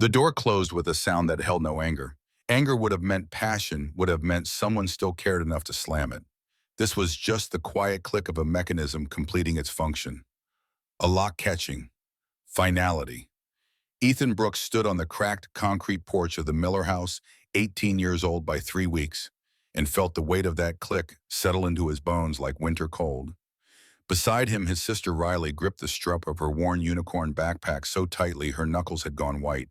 The door closed with a sound that held no anger. Anger would have meant passion, would have meant someone still cared enough to slam it. This was just the quiet click of a mechanism completing its function. A lock catching. Finality. Ethan Brooks stood on the cracked concrete porch of the Miller house, 18 years old by 3 weeks, and felt the weight of that click settle into his bones like winter cold. Beside him, his sister Riley gripped the strap of her worn unicorn backpack so tightly her knuckles had gone white.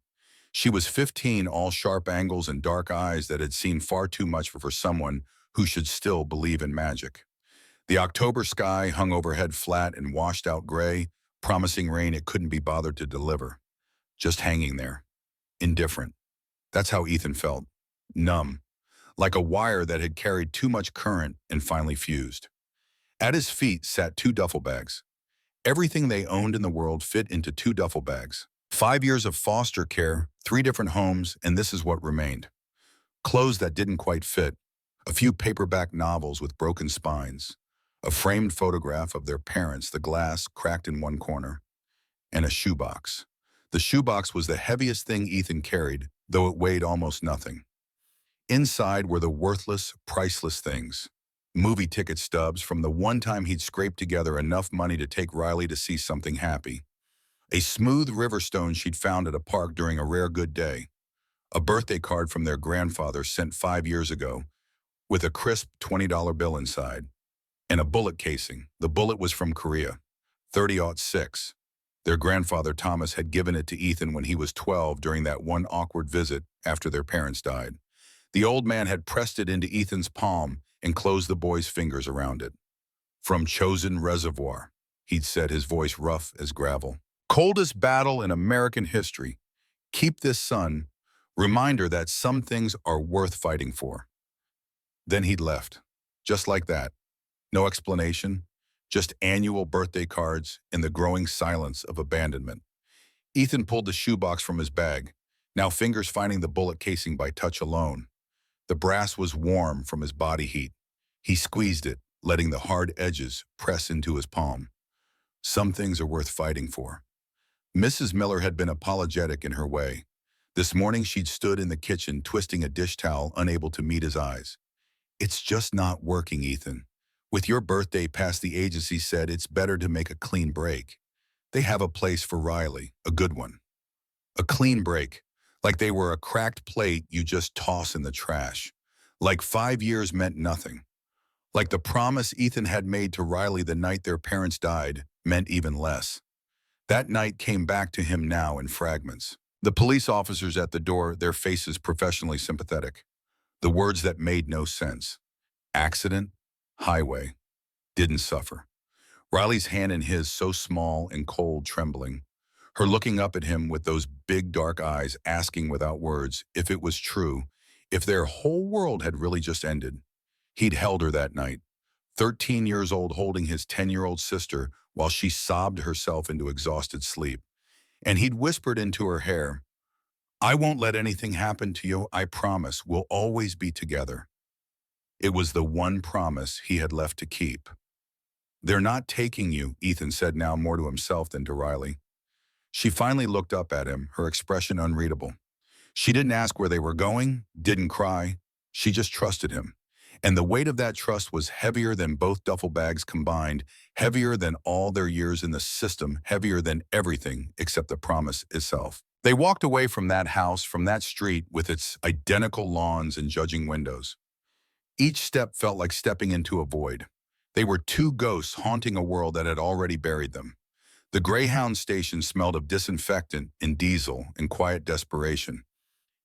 She was 15, all sharp angles and dark eyes that had seen far too much for someone who should still believe in magic. The October sky hung overhead flat and washed out gray, promising rain it couldn't be bothered to deliver. Just hanging there. Indifferent. That's how Ethan felt. Numb. Like a wire that had carried too much current and finally fused. At his feet sat 2 duffel bags. Everything they owned in the world fit into 2 duffel bags. 5 years of foster care, 3 different homes, and this is what remained. Clothes that didn't quite fit. A few paperback novels with broken spines. A framed photograph of their parents, the glass cracked in one corner. And a shoebox. The shoebox was the heaviest thing Ethan carried, though it weighed almost nothing. Inside were the worthless, priceless things. Movie ticket stubs from the one time he'd scraped together enough money to take Riley to see something happy. A smooth river stone she'd found at a park during a rare good day. A birthday card from their grandfather sent 5 years ago, with a crisp $20 bill inside. And a bullet casing. The bullet was from Korea, 30-06. Their grandfather Thomas had given it to Ethan when he was 12 during that one awkward visit after their parents died. The old man had pressed it into Ethan's palm and closed the boy's fingers around it. From chosen reservoir, he'd said, his voice rough as gravel. Coldest battle in American history. Keep this, son. Reminder that some things are worth fighting for. Then he'd left. Just like that. No explanation. Just annual birthday cards in the growing silence of abandonment. Ethan pulled the shoebox from his bag, now fingers finding the bullet casing by touch alone. The brass was warm from his body heat. He squeezed it, letting the hard edges press into his palm. Some things are worth fighting for. Mrs. Miller had been apologetic in her way. This morning she'd stood in the kitchen twisting a dish towel, unable to meet his eyes. It's just not working, Ethan. With your birthday past, the agency said it's better to make a clean break. They have a place for Riley, a good one. A clean break, like they were a cracked plate you just toss in the trash. Like 5 years meant nothing. Like the promise Ethan had made to Riley the night their parents died meant even less. That night came back to him now in fragments. The police officers at the door, their faces professionally sympathetic. The words that made no sense. Accident, highway, didn't suffer. Riley's hand in his, so small and cold, trembling. Her looking up at him with those big dark eyes, asking without words if it was true, if their whole world had really just ended. He'd held her that night, 13 years old, holding his 10-year-old sister while she sobbed herself into exhausted sleep. And he'd whispered into her hair, "I won't let anything happen to you, I promise. We'll always be together." It was the one promise he had left to keep. "They're not taking you," Ethan said, now more to himself than to Riley. She finally looked up at him, her expression unreadable. She didn't ask where they were going, didn't cry. She just trusted him. And the weight of that trust was heavier than both duffel bags combined, heavier than all their years in the system, heavier than everything except the promise itself. They walked away from that house, from that street with its identical lawns and judging windows. Each step felt like stepping into a void. They were 2 ghosts haunting a world that had already buried them. The Greyhound station smelled of disinfectant and diesel and quiet desperation.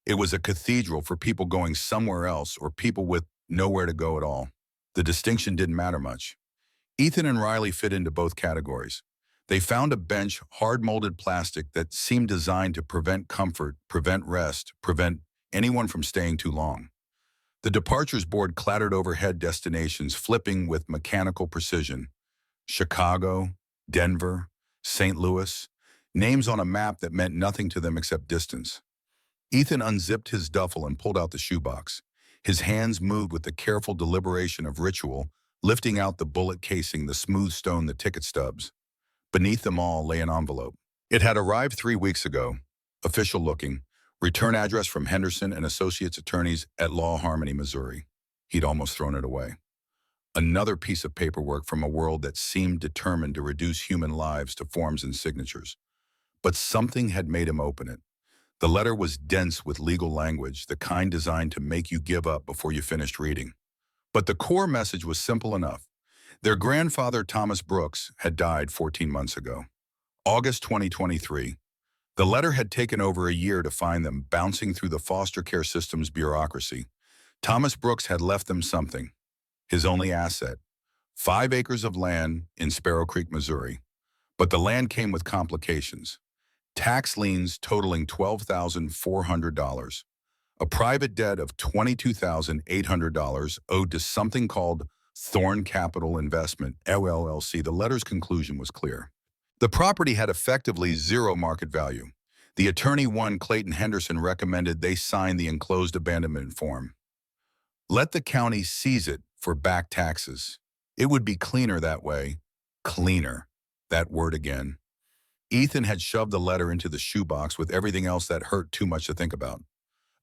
It was a cathedral for people going somewhere else or people with nowhere to go at all. The distinction didn't matter much. Ethan and Riley fit into both categories. They found a bench, hard-molded plastic that seemed designed to prevent comfort, prevent rest, prevent anyone from staying too long. The departures board clattered overhead destinations, flipping with mechanical precision. Chicago, Denver, St. Louis, names on a map that meant nothing to them except distance. Ethan unzipped his duffel and pulled out the shoebox. His hands moved with the careful deliberation of ritual, lifting out the bullet casing, the smooth stone, the ticket stubs. Beneath them all lay an envelope. It had arrived 3 weeks ago, official looking, Return address from Henderson and Associates Attorneys at Law Harmony, Missouri. He'd almost thrown it away. Another piece of paperwork from a world that seemed determined to reduce human lives to forms and signatures. But something had made him open it. The letter was dense with legal language, the kind designed to make you give up before you finished reading. But the core message was simple enough. Their grandfather, Thomas Brooks, had died 14 months ago. August 2023. The letter had taken over a year to find them, bouncing through the foster care system's bureaucracy. Thomas Brooks had left them something, his only asset, 5 acres of land in Sparrow Creek, Missouri. But the land came with complications. Tax liens totaling $12,400. A private debt of $22,800 owed to something called Thorn Capital Investment, LLC. The letter's conclusion was clear. The property had effectively zero market value. The attorney Clayton Henderson recommended they sign the enclosed abandonment form. Let the county seize it for back taxes. It would be cleaner that way. Cleaner. That word again. Ethan had shoved the letter into the shoebox with everything else that hurt too much to think about.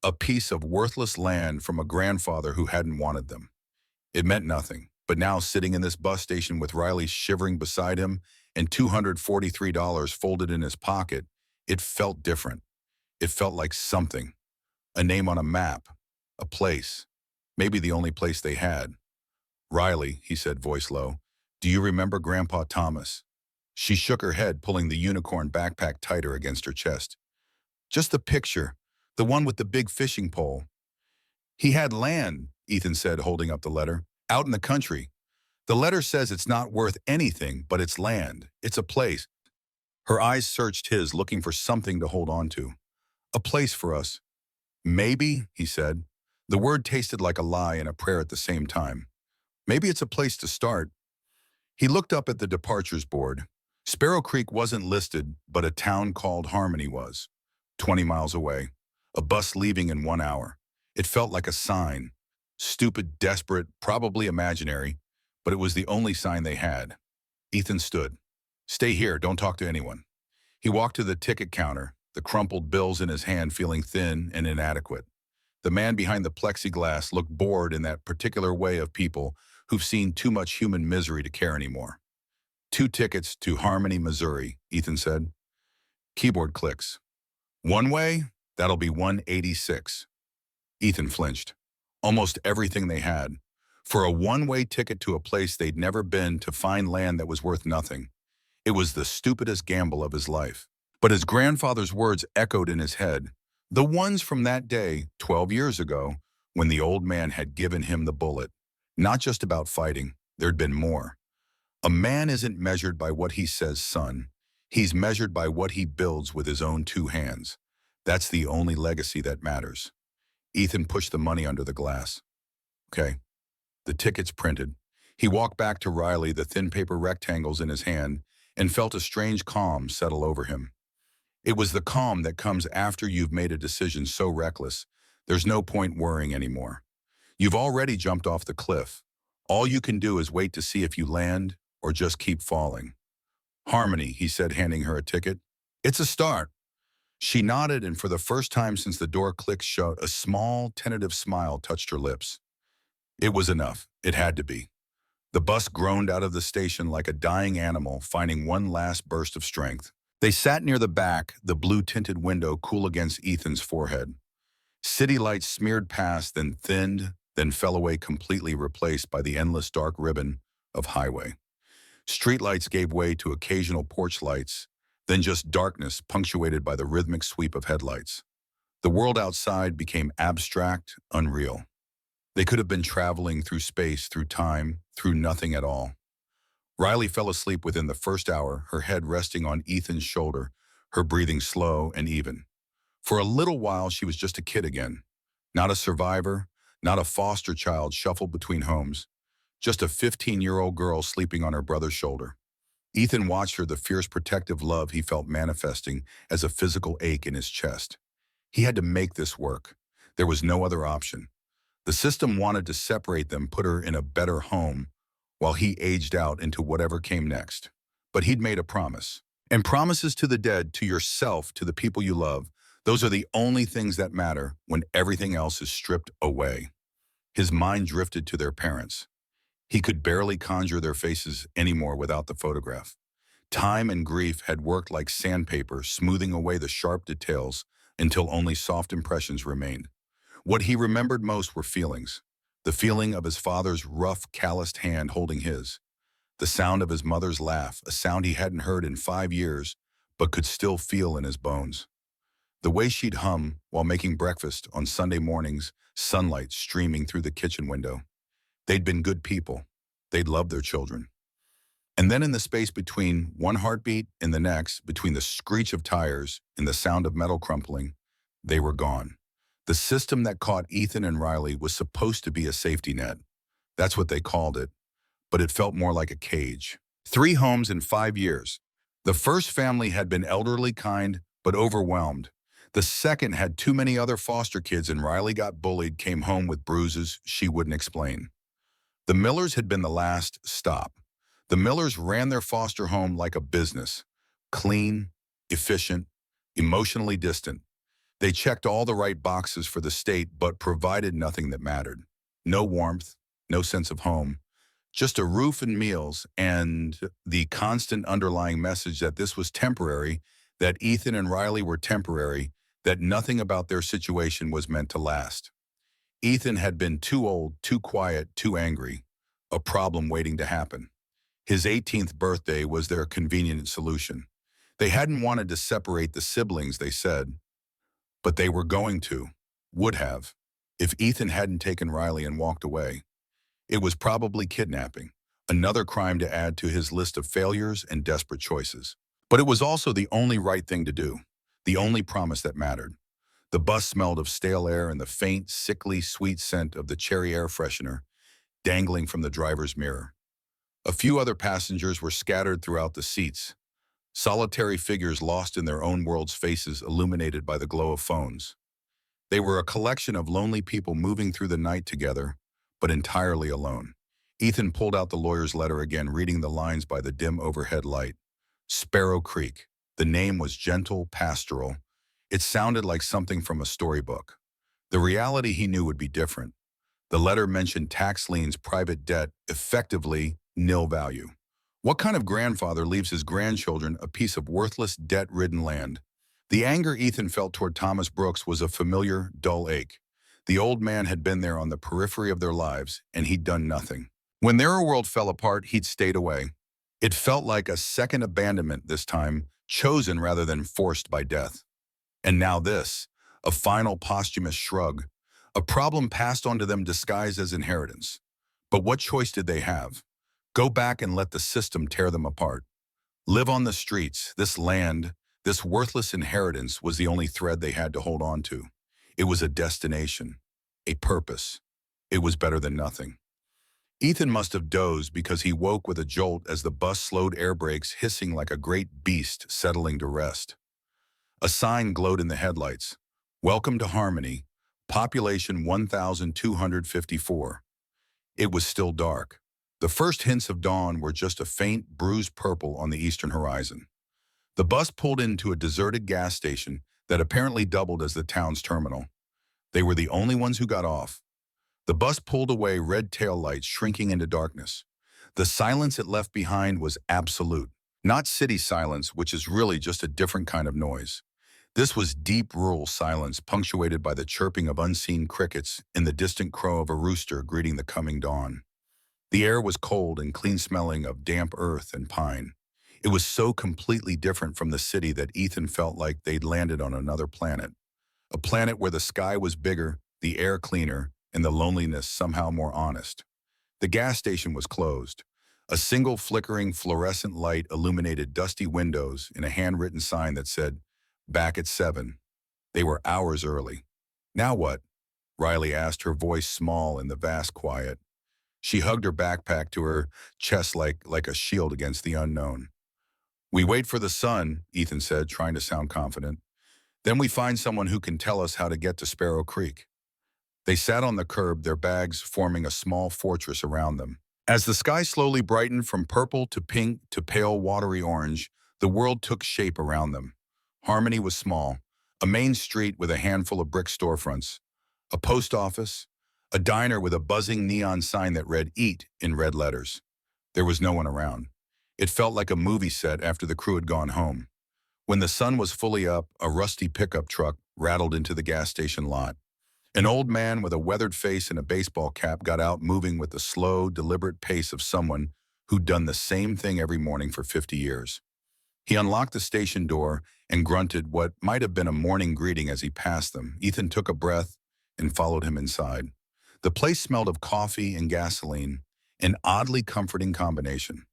A piece of worthless land from a grandfather who hadn't wanted them. It meant nothing, but now sitting in this bus station with Riley shivering beside him and $243 folded in his pocket, it felt different. It felt like something. A name on a map. A place. Maybe the only place they had. "Riley," he said, voice low, "do you remember Grandpa Thomas?" She shook her head, pulling the unicorn backpack tighter against her chest. "Just the picture, the one with the big fishing pole." "He had land," Ethan said, holding up the letter, "out in the country. The letter says it's not worth anything, but it's land. It's a place." Her eyes searched his, looking for something to hold on to. "A place for us." "Maybe," he said. The word tasted like a lie and a prayer at the same time. "Maybe it's a place to start." He looked up at the departures board. Sparrow Creek wasn't listed, but a town called Harmony was. 20 miles away. A bus leaving in 1 hour. It felt like a sign. Stupid, desperate, probably imaginary, but it was the only sign they had. Ethan stood. "Stay here, don't talk to anyone." He walked to the ticket counter, the crumpled bills in his hand feeling thin and inadequate. The man behind the plexiglass looked bored in that particular way of people who've seen too much human misery to care anymore. "2 tickets to Harmony, Missouri," Ethan said. Keyboard clicks. "One way? That'll be 186. Ethan flinched. Almost everything they had. For a one-way ticket to a place they'd never been to find land that was worth nothing. It was the stupidest gamble of his life. But his grandfather's words echoed in his head. The ones from that day, 12 years ago, when the old man had given him the bullet. Not just about fighting, there'd been more. A man isn't measured by what he says, son. He's measured by what he builds with his own 2 hands. That's the only legacy that matters. Ethan pushed the money under the glass. Okay. The tickets printed. He walked back to Riley, the thin paper rectangles in his hand, and felt a strange calm settle over him. It was the calm that comes after you've made a decision so reckless, there's no point worrying anymore. You've already jumped off the cliff. All you can do is wait to see if you land or just keep falling. "Harmony," he said, handing her a ticket. "It's a start." She nodded, and for the first time since the door clicked shut, a small, tentative smile touched her lips. It was enough. It had to be. The bus groaned out of the station like a dying animal, finding one last burst of strength. They sat near the back, the blue-tinted window cool against Ethan's forehead. City lights smeared past, then thinned, then fell away, completely replaced by the endless dark ribbon of highway. Streetlights gave way to occasional porch lights, then just darkness punctuated by the rhythmic sweep of headlights. The world outside became abstract, unreal. They could have been traveling through space, through time, through nothing at all. Riley fell asleep within the first hour, her head resting on Ethan's shoulder, her breathing slow and even. For a little while, she was just a kid again. Not a survivor, not a foster child shuffled between homes. Just a 15-year-old girl sleeping on her brother's shoulder. Ethan watched her, the fierce protective love he felt manifesting as a physical ache in his chest. He had to make this work. There was no other option. The system wanted to separate them, put her in a better home, while he aged out into whatever came next. But he'd made a promise. And promises to the dead, to yourself, to the people you love, Those are the only things that matter when everything else is stripped away. His mind drifted to their parents. He could barely conjure their faces anymore without the photograph. Time and grief had worked like sandpaper, smoothing away the sharp details until only soft impressions remained. What he remembered most were feelings. The feeling of his father's rough, calloused hand holding his. The sound of his mother's laugh, a sound he hadn't heard in 5 years, but could still feel in his bones. The way she'd hum while making breakfast on Sunday mornings, sunlight streaming through the kitchen window. They'd been good people. They'd loved their children. And then in the space between one heartbeat and the next, between the screech of tires and the sound of metal crumpling, they were gone. The system that caught Ethan and Riley was supposed to be a safety net. That's what they called it, but it felt more like a cage. 3 homes in 5 years. The first family had been elderly, kind, but overwhelmed. The second had too many other foster kids, and Riley got bullied, came home with bruises she wouldn't explain. The Millers had been the last stop. The Millers ran their foster home like a business. Clean, efficient, emotionally distant. They checked all the right boxes for the state, but provided nothing that mattered. No warmth, no sense of home. Just a roof and meals, and the constant underlying message that this was temporary, that Ethan and Riley were temporary, that nothing about their situation was meant to last. Ethan had been too old, too quiet, too angry. A problem waiting to happen. His 18th birthday was their convenient solution. They hadn't wanted to separate the siblings, they said, but they were going to, would have, if Ethan hadn't taken Riley and walked away. It was probably kidnapping, another crime to add to his list of failures and desperate choices. But it was also the only right thing to do, the only promise that mattered. The bus smelled of stale air and the faint, sickly, sweet scent of the cherry air freshener dangling from the driver's mirror. A few other passengers were scattered throughout the seats, solitary figures lost in their own world's, faces illuminated by the glow of phones. They were a collection of lonely people moving through the night together, but entirely alone. Ethan pulled out the lawyer's letter again, reading the lines by the dim overhead light. Sparrow Creek. The name was gentle, pastoral. It sounded like something from a storybook. The reality he knew would be different. The letter mentioned tax liens, private debt, effectively nil value. What kind of grandfather leaves his grandchildren a piece of worthless, debt-ridden land? The anger Ethan felt toward Thomas Brooks was a familiar, dull ache. The old man had been there on the periphery of their lives, and he'd done nothing. When their world fell apart, he'd stayed away. It felt like a second abandonment this time, chosen rather than forced by death. And now this, a final posthumous shrug, a problem passed on to them disguised as inheritance. But what choice did they have? Go back and let the system tear them apart. Live on the streets, this land, this worthless inheritance was the only thread they had to hold on to. It was a destination, a purpose. It was better than nothing. Ethan must have dozed because he woke with a jolt as the bus slowed, air brakes hissing like a great beast settling to rest. A sign glowed in the headlights. Welcome to Harmony, population 1,254. It was still dark. The first hints of dawn were just a faint, bruised purple on the eastern horizon. The bus pulled into a deserted gas station that apparently doubled as the town's terminal. They were the only ones who got off. The bus pulled away, red taillights shrinking into darkness. The silence it left behind was absolute. Not city silence, which is really just a different kind of noise. This was deep rural silence, punctuated by the chirping of unseen crickets and the distant crow of a rooster greeting the coming dawn. The air was cold and clean-smelling of damp earth and pine. It was so completely different from the city that Ethan felt like they'd landed on another planet. A planet where the sky was bigger, the air cleaner, and the loneliness somehow more honest. The gas station was closed. A single flickering fluorescent light illuminated dusty windows and a handwritten sign that said, "Back at 7. They were hours early. Now what? Riley asked, her voice small in the vast quiet. She hugged her backpack to her chest like a shield against the unknown. We wait for the sun, Ethan said, trying to sound confident. Then we find someone who can tell us how to get to Sparrow Creek. They sat on the curb, their bags forming a small fortress around them. As the sky slowly brightened from purple to pink to pale watery orange, the world took shape around them. Harmony was small, A main street with a handful of brick storefronts, a post office, a diner with a buzzing neon sign that read "Eat" in red letters. There was no one around. It felt like a movie set after the crew had gone home. When the sun was fully up, a rusty pickup truck rattled into the gas station lot. An old man with a weathered face and a baseball cap got out, moving with the slow, deliberate pace of someone who'd done the same thing every morning for 50 years. He unlocked the station door and grunted what might have been a morning greeting as he passed them. Ethan took a breath and followed him inside. The place smelled of coffee and gasoline, an oddly comforting combination.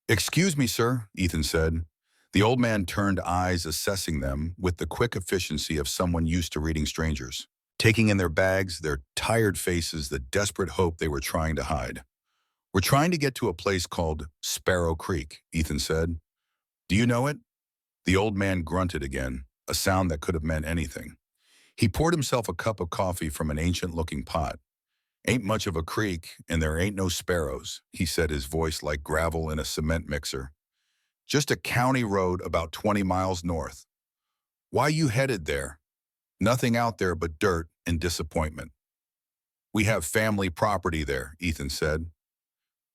"Excuse me, sir," Ethan said. The old man turned, eyes assessing them with the quick efficiency of someone used to reading strangers, taking in their bags, their tired faces, the desperate hope they were trying to hide. "We're trying to get to a place called Sparrow Creek," Ethan said. "Do you know it?" The old man grunted again, a sound that could have meant anything. He poured himself a cup of coffee from an ancient-looking pot. "Ain't much of a creek, and there ain't no sparrows," he said, his voice like gravel in a cement mixer. "Just a county road about 20 miles north." "Why you headed there?" "Nothing out there but dirt and disappointment." "We have family property there," Ethan said.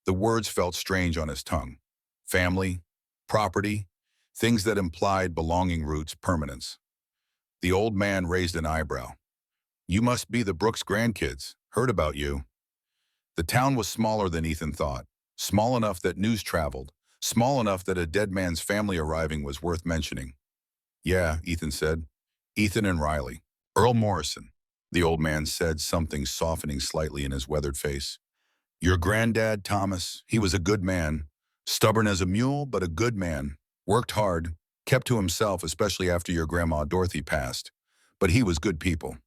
The words felt strange on his tongue. Family, property, things that implied belonging, roots, permanence. The old man raised an eyebrow. "You must be the Brooks grandkids. Heard about you." The town was smaller than Ethan thought. Small enough that news traveled. Small enough that a dead man's family arriving was worth mentioning. "Yeah," Ethan said. "Ethan and Riley. Earl Morrison." The old man said, something softening slightly in his weathered face. "Your granddad, Thomas, he was a good man. Stubborn as a mule, but a good man. Worked hard, kept to himself, especially after your grandma Dorothy passed. But he was good people."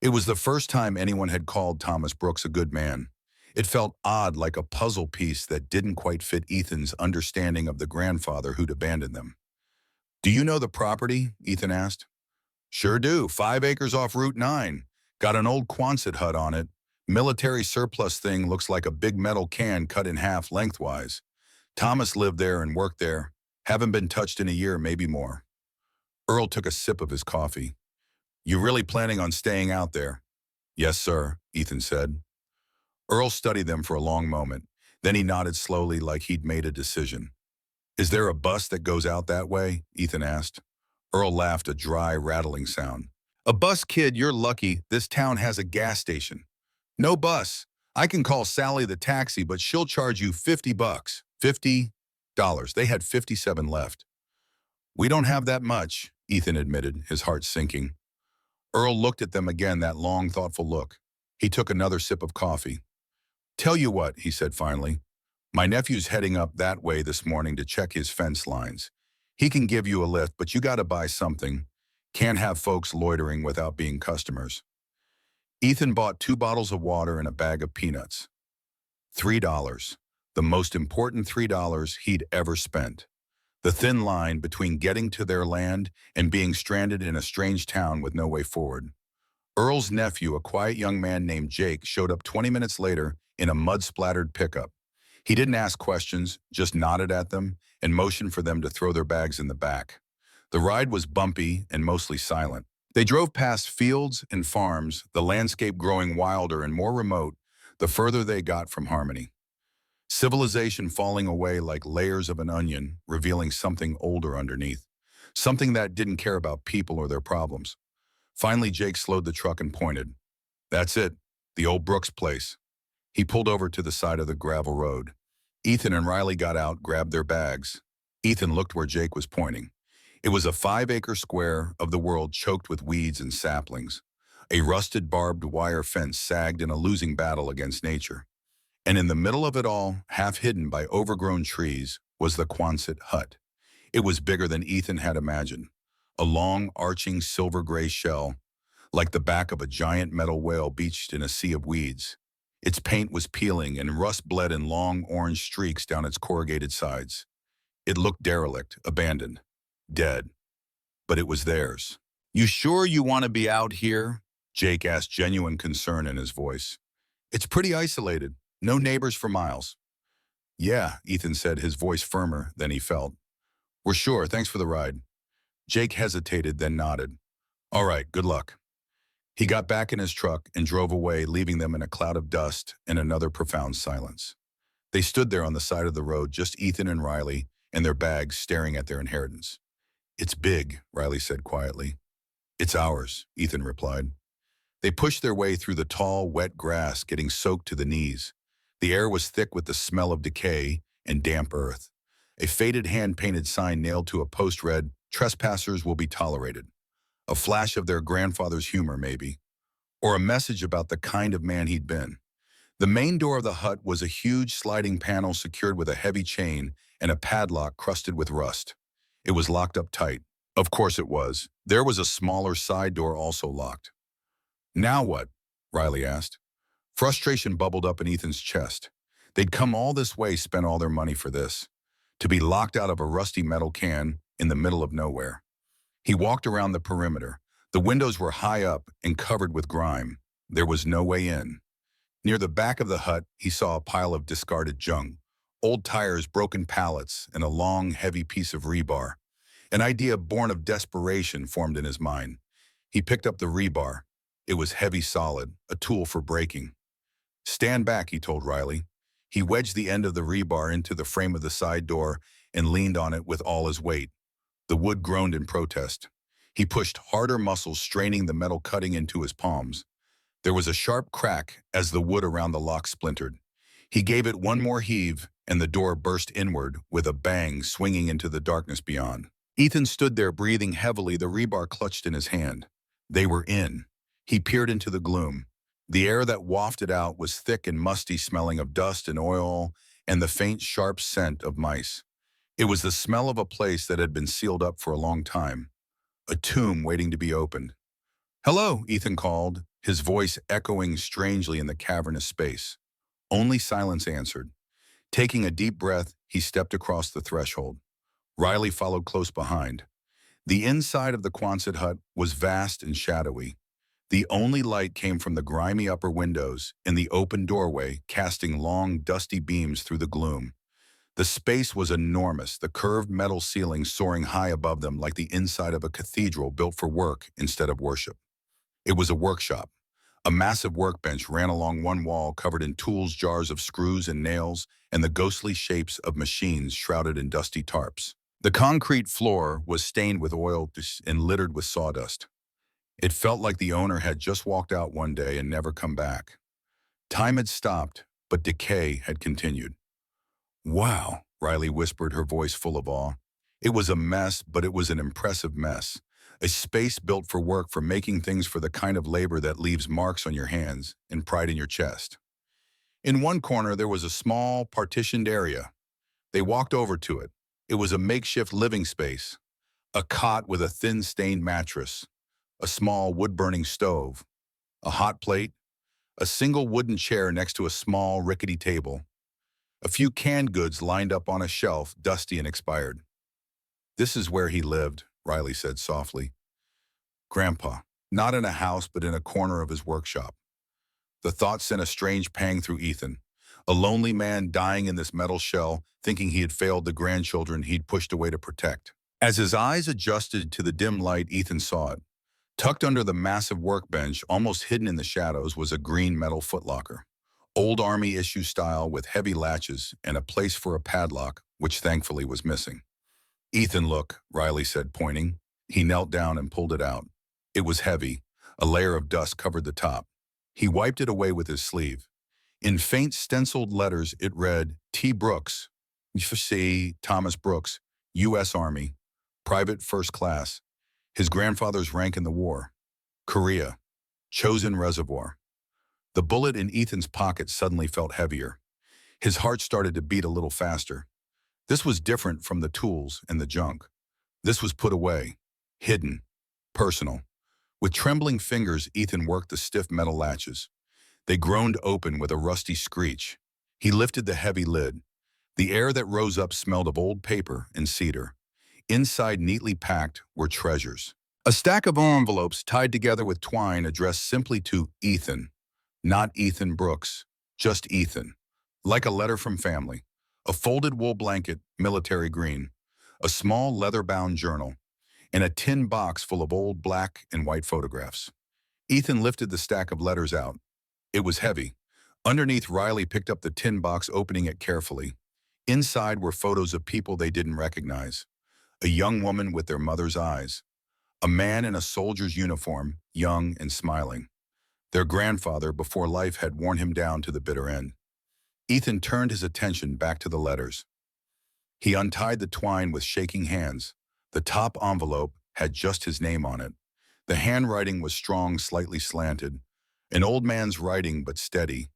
It was the first time anyone had called Thomas Brooks a good man. It felt odd, like a puzzle piece that didn't quite fit Ethan's understanding of the grandfather who'd abandoned them. "Do you know the property?" Ethan asked. "Sure do. 5 acres off Route 9. Got an old Quonset hut on it. Military surplus thing, looks like a big metal can cut in half lengthwise. Thomas lived there and worked there. Haven't been touched in a year, maybe more." Earl took a sip of his coffee. "You really planning on staying out there?" "Yes, sir," Ethan said. Earl studied them for a long moment. Then he nodded slowly, like he'd made a decision. "Is there a bus that goes out that way?" Ethan asked. Earl laughed, a dry, rattling sound. "A bus, kid, you're lucky. This town has a gas station." "No bus. I can call Sally the taxi, but she'll charge you $50. $50. They had 57 left. "We don't have that much," Ethan admitted, his heart sinking. Earl looked at them again, that long, thoughtful look. He took another sip of coffee. "Tell you what," he said finally. "My nephew's heading up that way this morning to check his fence lines. He can give you a lift, but you gotta buy something. Can't have folks loitering without being customers." Ethan bought 2 bottles of water and a bag of peanuts. $3. The most important $3 he'd ever spent. The thin line between getting to their land and being stranded in a strange town with no way forward. Earl's nephew, a quiet young man named Jake, showed up 20 minutes later in a mud-splattered pickup. He didn't ask questions, just nodded at them and motioned for them to throw their bags in the back. The ride was bumpy and mostly silent. They drove past fields and farms, the landscape growing wilder and more remote the further they got from Harmony. Civilization falling away like layers of an onion, revealing something older underneath. Something that didn't care about people or their problems. Finally, Jake slowed the truck and pointed. "That's it, the old Brooks place." He pulled over to the side of the gravel road. Ethan and Riley got out, grabbed their bags. Ethan looked where Jake was pointing. It was a 5-acre square of the world choked with weeds and saplings. A rusted barbed wire fence sagged in a losing battle against nature. And in the middle of it all, half hidden by overgrown trees, was the Quonset hut. It was bigger than Ethan had imagined. A long, arching silver-gray shell, like the back of a giant metal whale beached in a sea of weeds. Its paint was peeling and rust bled in long orange streaks down its corrugated sides. It looked derelict, abandoned, dead. But it was theirs. "You sure you want to be out here?" Jake asked, genuine concern in his voice. "It's pretty isolated. No neighbors for miles." "Yeah," Ethan said, his voice firmer than he felt. "We're sure, thanks for the ride." Jake hesitated, then nodded. All right, good luck. He got back in his truck and drove away, leaving them in a cloud of dust and another profound silence. They stood there on the side of the road, just Ethan and Riley and their bags staring at their inheritance. It's big, Riley said quietly. It's ours, Ethan replied. They pushed their way through the tall, wet grass, getting soaked to the knees. The air was thick with the smell of decay and damp earth. A faded hand-painted sign nailed to a post read, "Trespassers will be tolerated." A flash of their grandfather's humor, maybe. Or a message about the kind of man he'd been. The main door of the hut was a huge sliding panel secured with a heavy chain and a padlock crusted with rust. It was locked up tight. Of course it was. There was a smaller side door also locked. Now what? Riley asked. Frustration bubbled up in Ethan's chest. They'd come all this way, spent all their money for this. To be locked out of a rusty metal can in the middle of nowhere. He walked around the perimeter. The windows were high up and covered with grime. There was no way in. Near the back of the hut, he saw a pile of discarded junk. Old tires, broken pallets, and a long, heavy piece of rebar. An idea born of desperation formed in his mind. He picked up the rebar. It was heavy solid, a tool for braking. Stand back, he told Riley. He wedged the end of the rebar into the frame of the side door and leaned on it with all his weight. The wood groaned in protest. He pushed harder, muscles straining the metal cutting into his palms. There was a sharp crack as the wood around the lock splintered. He gave it one more heave, and the door burst inward with a bang, swinging into the darkness beyond. Ethan stood there, breathing heavily, the rebar clutched in his hand. They were in. He peered into the gloom. The air that wafted out was thick and musty, smelling of dust and oil and the faint, sharp scent of mice. It was the smell of a place that had been sealed up for a long time, a tomb waiting to be opened. "Hello," Ethan called, his voice echoing strangely in the cavernous space. Only silence answered. Taking a deep breath, he stepped across the threshold. Riley followed close behind. The inside of the Quonset hut was vast and shadowy. The only light came from the grimy upper windows and the open doorway, casting long, dusty beams through the gloom. The space was enormous, the curved metal ceiling soaring high above them like the inside of a cathedral built for work instead of worship. It was a workshop. A massive workbench ran along one wall covered in tools, jars of screws and nails, and the ghostly shapes of machines shrouded in dusty tarps. The concrete floor was stained with oil and littered with sawdust. It felt like the owner had just walked out one day and never come back. Time had stopped, but decay had continued. "Wow," Riley whispered, her voice full of awe. It was a mess, but it was an impressive mess. A space built for work, for making things, for the kind of labor that leaves marks on your hands and pride in your chest. In one corner, there was a small, partitioned area. They walked over to it. It was a makeshift living space. A cot with a thin, stained mattress. A small wood-burning stove. A hot plate. A single wooden chair next to a small, rickety table. A few canned goods lined up on a shelf, dusty and expired. "This is where he lived," Riley said softly. "Grandpa, not in a house, but in a corner of his workshop." The thought sent a strange pang through Ethan. A lonely man dying in this metal shell, thinking he had failed the grandchildren he'd pushed away to protect. As his eyes adjusted to the dim light, Ethan saw it. Tucked under the massive workbench, almost hidden in the shadows, was a green metal footlocker. Old Army issue style with heavy latches and a place for a padlock, which thankfully was missing. "Ethan, look," Riley said, pointing. He knelt down and pulled it out. It was heavy. A layer of dust covered the top. He wiped it away with his sleeve. In faint stenciled letters, it read, "T. Brooks, C. Thomas Brooks, U.S. Army, Private First Class. His grandfather's rank in the war. Korea. Chosen Reservoir." The bullet in Ethan's pocket suddenly felt heavier. His heart started to beat a little faster. This was different from the tools and the junk. This was put away, hidden, personal. With trembling fingers, Ethan worked the stiff metal latches. They groaned open with a rusty screech. He lifted the heavy lid. The air that rose up smelled of old paper and cedar. Inside, neatly packed, were treasures. A stack of envelopes tied together with twine addressed simply to Ethan. Not Ethan Brooks, just Ethan. Like a letter from family. A folded wool blanket, military green. A small leather-bound journal. and a tin box full of old black and white photographs. Ethan lifted the stack of letters out. It was heavy. Underneath, Riley picked up the tin box, opening it carefully. Inside were photos of people they didn't recognize. A young woman with their mother's eyes. A man in a soldier's uniform, young and smiling. Their grandfather, before life had worn him down to the bitter end. Ethan turned his attention back to the letters. He untied the twine with shaking hands. The top envelope had just his name on it. The handwriting was strong, slightly slanted. An old man's writing, but steady.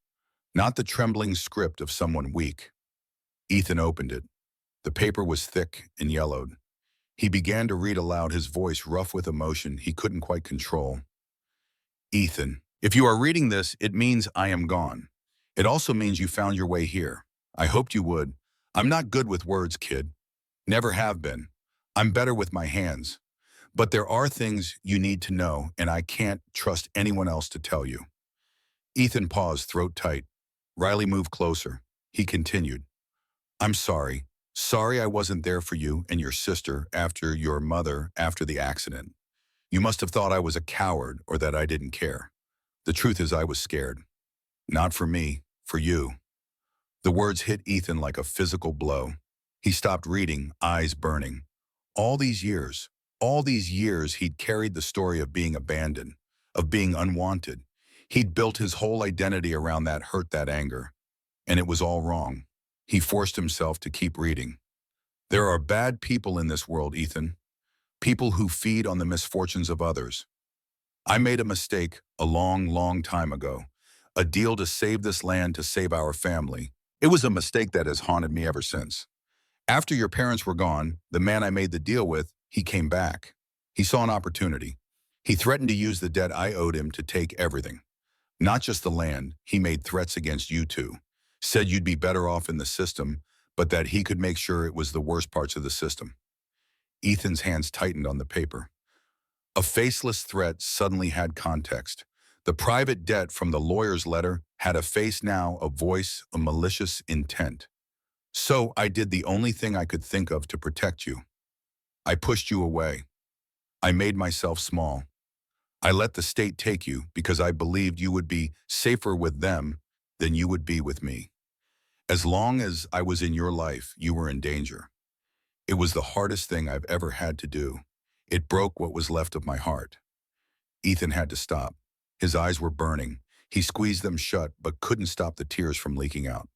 Not the trembling script of someone weak. Ethan opened it. The paper was thick and yellowed. He began to read aloud, his voice rough with emotion he couldn't quite control. Ethan, if you are reading this, it means I am gone. It also means you found your way here. I hoped you would. I'm not good with words, kid. Never have been. I'm better with my hands. But there are things you need to know, and I can't trust anyone else to tell you. Ethan paused, throat tight. Riley moved closer. He continued. I'm sorry. Sorry I wasn't there for you and your sister after your mother after the accident. You must have thought I was a coward or that I didn't care. The truth is I was scared. Not for me, for you. The words hit Ethan like a physical blow. He stopped reading, eyes burning. All these years he'd carried the story of being abandoned, of being unwanted. He'd built his whole identity around that hurt, that anger. And it was all wrong. He forced himself to keep reading. There are bad people in this world, Ethan. People who feed on the misfortunes of others. I made a mistake a long, long time ago. A deal to save this land, to save our family. It was a mistake that has haunted me ever since. After your parents were gone, the man I made the deal with, he came back. He saw an opportunity. He threatened to use the debt I owed him to take everything. Not just the land, he made threats against you two. Said you'd be better off in the system, but that he could make sure it was the worst parts of the system. Ethan's hands tightened on the paper. A faceless threat suddenly had context. The private debt from the lawyer's letter had a face now, a voice, a malicious intent. So I did the only thing I could think of to protect you. I pushed you away. I made myself small. I let the state take you because I believed you would be safer with them than you would be with me. As long as I was in your life, you were in danger. It was the hardest thing I've ever had to do. It broke what was left of my heart. Ethan had to stop. His eyes were burning. He squeezed them shut, but couldn't stop the tears from leaking out.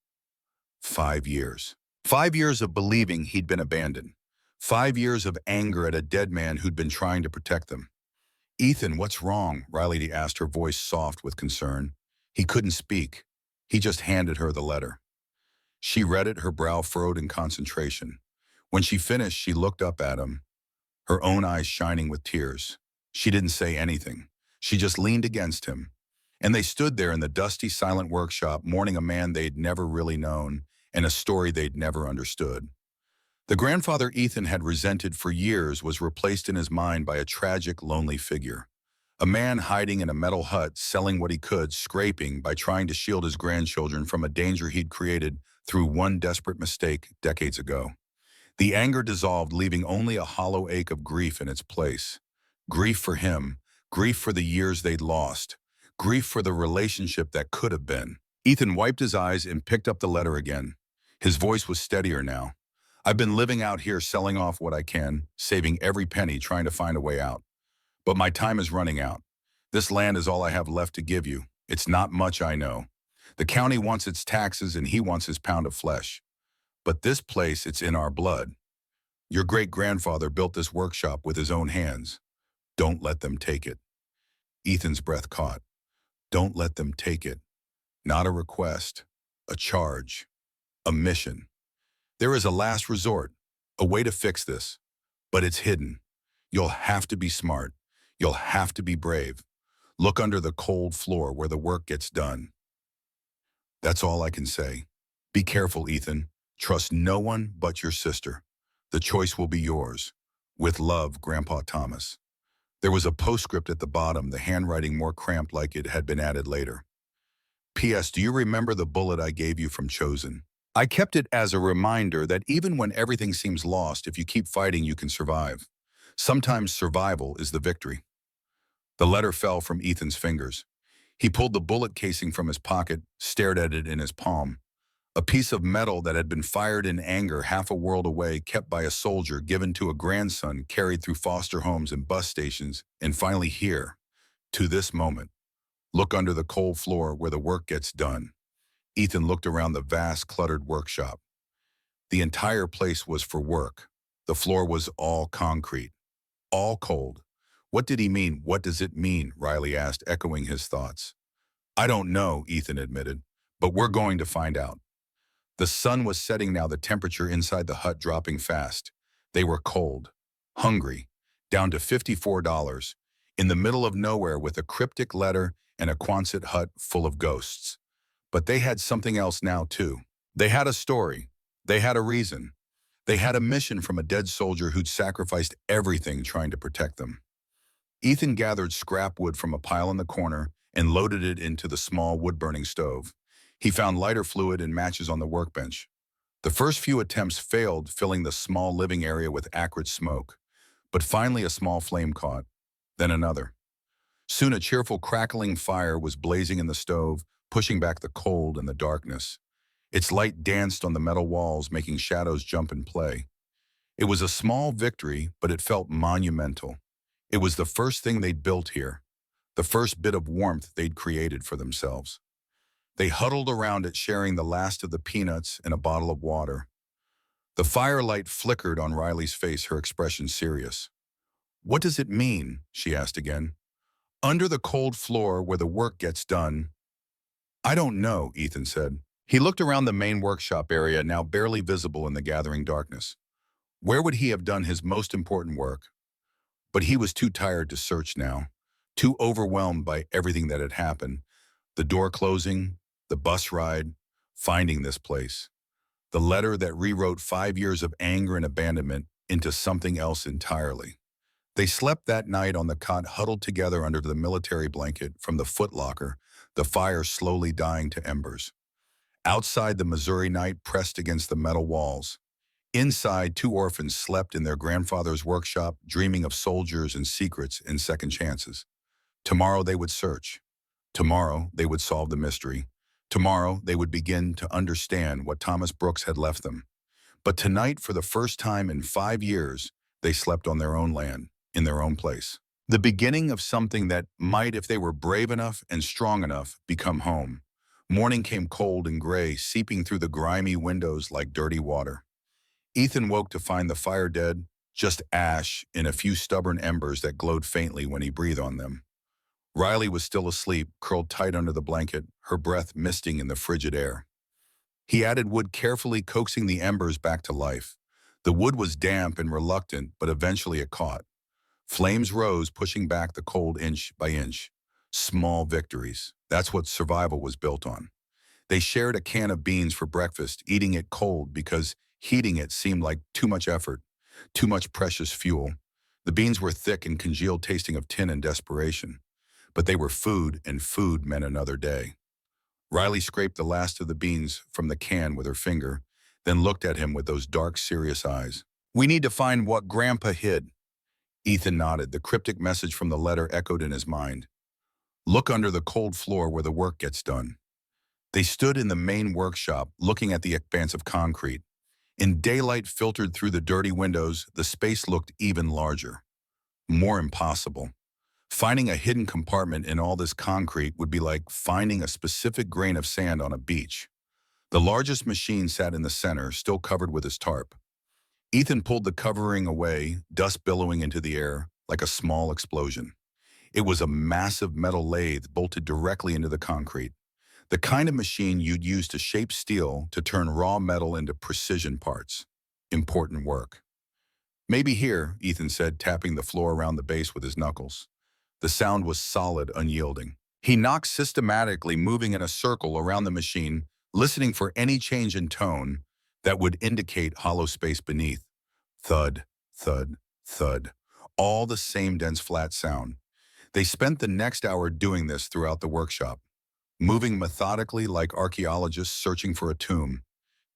5 years. 5 years of believing he'd been abandoned. 5 years of anger at a dead man who'd been trying to protect them. Ethan, what's wrong? Riley asked, her voice soft with concern. He couldn't speak. He just handed her the letter. She read it, her brow furrowed in concentration. When she finished, she looked up at him, her own eyes shining with tears. She didn't say anything. She just leaned against him. And they stood there in the dusty, silent workshop, mourning a man they'd never really known and a story they'd never understood. The grandfather Ethan had resented for years was replaced in his mind by a tragic, lonely figure. A man hiding in a metal hut, selling what he could, scraping by trying to shield his grandchildren from a danger he'd created through one desperate mistake decades ago. The anger dissolved, leaving only a hollow ache of grief in its place. Grief for him, grief for the years they'd lost, grief for the relationship that could have been. Ethan wiped his eyes and picked up the letter again. His voice was steadier now. I've been living out here selling off what I can, saving every penny, trying to find a way out. But my time is running out. This land is all I have left to give you. It's not much, I know. The county wants its taxes and he wants his pound of flesh. But this place, it's in our blood. Your great-grandfather built this workshop with his own hands. Don't let them take it. Ethan's breath caught. Don't let them take it. Not a request, a charge, a mission. There is a last resort, a way to fix this, but it's hidden. You'll have to be smart. You'll have to be brave. Look under the cold floor where the work gets done. That's all I can say. Be careful, Ethan. Trust no one but your sister. The choice will be yours. With love, Grandpa Thomas. There was a postscript at the bottom, the handwriting more cramped like it had been added later. P.S. Do you remember the bullet I gave you from Chosen? I kept it as a reminder that even when everything seems lost, if you keep fighting, you can survive. Sometimes survival is the victory. The letter fell from Ethan's fingers. He pulled the bullet casing from his pocket, stared at it in his palm. A piece of metal that had been fired in anger half a world away, kept by a soldier, given to a grandson, carried through foster homes and bus stations, and finally here, to this moment. Look under the cold floor where the work gets done. Ethan looked around the vast, cluttered workshop. The entire place was for work. The floor was all concrete, all cold. What did he mean? What does it mean? Riley asked, echoing his thoughts. I don't know, Ethan admitted, but we're going to find out. The sun was setting now, the temperature inside the hut dropping fast. They were cold, hungry, down to $54, in the middle of nowhere with a cryptic letter and a Quonset hut full of ghosts. But they had something else now, too. They had a story. They had a reason. They had a mission from a dead soldier who'd sacrificed everything trying to protect them. Ethan gathered scrap wood from a pile in the corner and loaded it into the small wood-burning stove. He found lighter fluid and matches on the workbench. The first few attempts failed, filling the small living area with acrid smoke. But finally a small flame caught, then another. Soon a cheerful crackling fire was blazing in the stove, pushing back the cold and the darkness. Its light danced on the metal walls, making shadows jump and play. It was a small victory, but it felt monumental. It was the first thing they'd built here, the first bit of warmth they'd created for themselves. They huddled around it, sharing the last of the peanuts and a bottle of water. The firelight flickered on Riley's face, her expression serious. What does it mean? She asked again. Under the cold floor where the work gets done. I don't know, Ethan said. He looked around the main workshop area, now barely visible in the gathering darkness. Where would he have done his most important work? But he was too tired to search now, too overwhelmed by everything that had happened. The door closing, the bus ride, finding this place. The letter that rewrote 5 years of anger and abandonment into something else entirely. They slept that night on the cot, huddled together under the military blanket from the footlocker, the fire slowly dying to embers. Outside, the Missouri night pressed against the metal walls. Inside, 2 orphans slept in their grandfather's workshop, dreaming of soldiers and secrets and second chances. Tomorrow they would search. Tomorrow they would solve the mystery. Tomorrow they would begin to understand what Thomas Brooks had left them. But tonight, for the first time in 5 years, they slept on their own land, in their own place. The beginning of something that might, if they were brave enough and strong enough, become home. Morning came cold and gray, seeping through the grimy windows like dirty water. Ethan woke to find the fire dead, just ash and a few stubborn embers that glowed faintly when he breathed on them. Riley was still asleep, curled tight under the blanket, her breath misting in the frigid air. He added wood carefully, coaxing the embers back to life. The wood was damp and reluctant, but eventually it caught. Flames rose, pushing back the cold inch by inch. Small victories. That's what survival was built on. They shared a can of beans for breakfast, eating it cold because heating it seemed like too much effort, too much precious fuel. The beans were thick and congealed, tasting of tin and desperation. But they were food, and food meant another day. Riley scraped the last of the beans from the can with her finger, then looked at him with those dark, serious eyes. We need to find what Grandpa hid. Ethan nodded. The cryptic message from the letter echoed in his mind. Look under the cold floor where the work gets done. They stood in the main workshop, looking at the expanse of concrete. In daylight filtered through the dirty windows, the space looked even larger. More impossible. Finding a hidden compartment in all this concrete would be like finding a specific grain of sand on a beach. The largest machine sat in the center, still covered with his tarp. Ethan pulled the covering away, dust billowing into the air like a small explosion. It was a massive metal lathe bolted directly into the concrete. The kind of machine you'd use to shape steel to turn raw metal into precision parts. Important work. Maybe here, Ethan said, tapping the floor around the base with his knuckles. The sound was solid, unyielding. He knocked systematically, moving in a circle around the machine, listening for any change in tone that would indicate hollow space beneath. Thud, thud, thud. All the same dense, flat sound. They spent the next hour doing this throughout the workshop, moving methodically like archaeologists searching for a tomb,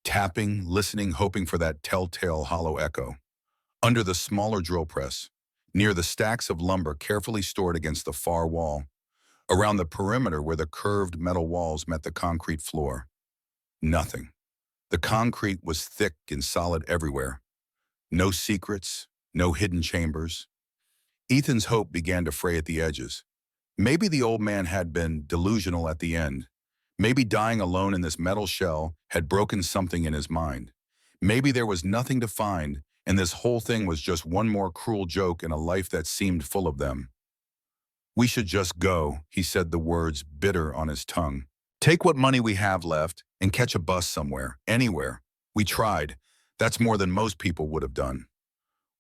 tapping, listening, hoping for that telltale hollow echo. Under the smaller drill press, near the stacks of lumber carefully stored against the far wall, around the perimeter where the curved metal walls met the concrete floor. Nothing. The concrete was thick and solid everywhere. No secrets, no hidden chambers. Ethan's hope began to fray at the edges. Maybe the old man had been delusional at the end. Maybe dying alone in this metal shell had broken something in his mind. Maybe there was nothing to find, and this whole thing was just one more cruel joke in a life that seemed full of them. "We should just go," he said, the words bitter on his tongue. "Take what money we have left and catch a bus somewhere, anywhere. We tried. That's more than most people would have done."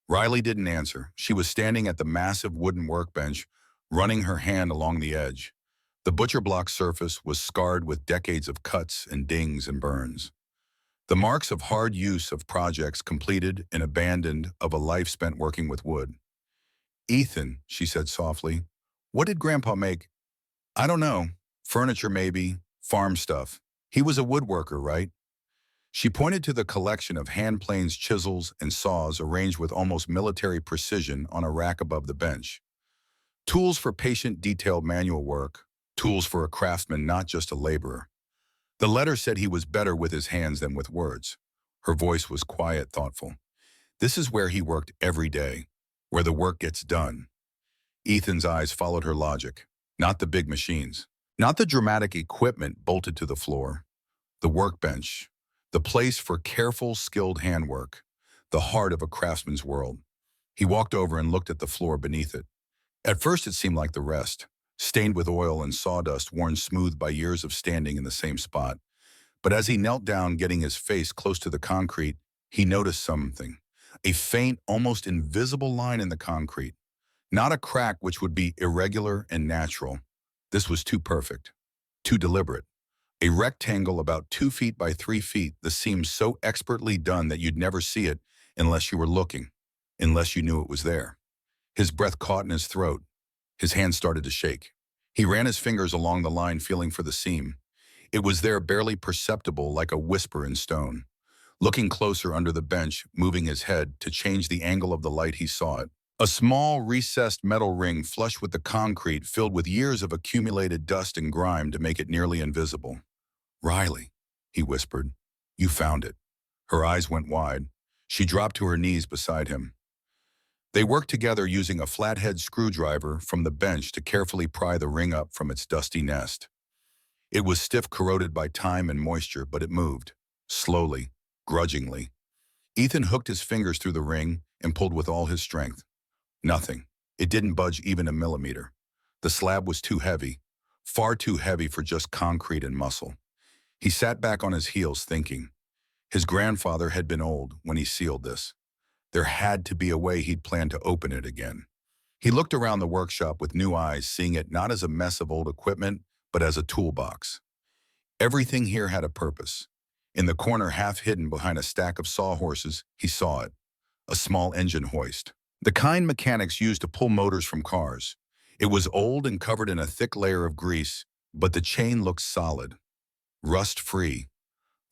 Riley didn't answer. She was standing at the massive wooden workbench, running her hand along the edge. The butcher block surface was scarred with decades of cuts and dings and burns. The marks of hard use of projects completed and abandoned of a life spent working with wood. "Ethan," she said softly, "what did Grandpa make?" "I don't know. Furniture maybe, farm stuff. He was a woodworker, right?" She pointed to the collection of hand planes, chisels, and saws arranged with almost military precision on a rack above the bench. Tools for patient, detailed manual work. Tools for a craftsman, not just a laborer. The letter said he was better with his hands than with words. Her voice was quiet, thoughtful. This is where he worked every day, where the work gets done. Ethan's eyes followed her logic. Not the big machines. Not the dramatic equipment bolted to the floor. The workbench. The place for careful, skilled handwork. The heart of a craftsman's world. He walked over and looked at the floor beneath it. At first it seemed like the rest, stained with oil and sawdust worn smooth by years of standing in the same spot. But as he knelt down, getting his face close to the concrete, he noticed something. A faint, almost invisible line in the concrete. Not a crack which would be irregular and natural. This was too perfect, too deliberate. A rectangle about 2 feet by 3 feet that seemed so expertly done that you'd never see it unless you were looking, unless you knew it was there. His breath caught in his throat. His hands started to shake. He ran his fingers along the line, feeling for the seam. It was there, barely perceptible, like a whisper in stone. Looking closer under the bench, moving his head to change the angle of the light, he saw it. A small, recessed metal ring flush with the concrete, filled with years of accumulated dust and grime to make it nearly invisible. "Riley," he whispered, "you found it." Her eyes went wide. She dropped to her knees beside him. They worked together, using a flathead screwdriver from the bench to carefully pry the ring up from its dusty nest. It was stiff, corroded by time and moisture, but it moved, slowly, grudgingly. Ethan hooked his fingers through the ring and pulled with all his strength. Nothing. It didn't budge even a millimeter. The slab was too heavy, far too heavy for just concrete and muscle. He sat back on his heels, thinking. His grandfather had been old when he sealed this. There had to be a way he'd planned to open it again. He looked around the workshop with new eyes, seeing it not as a mess of old equipment, but as a toolbox. Everything here had a purpose. In the corner, half hidden behind a stack of sawhorses, he saw it. A small engine hoist. The kind mechanics used to pull motors from cars. It was old and covered in a thick layer of grease, but the chain looked solid, rust-free,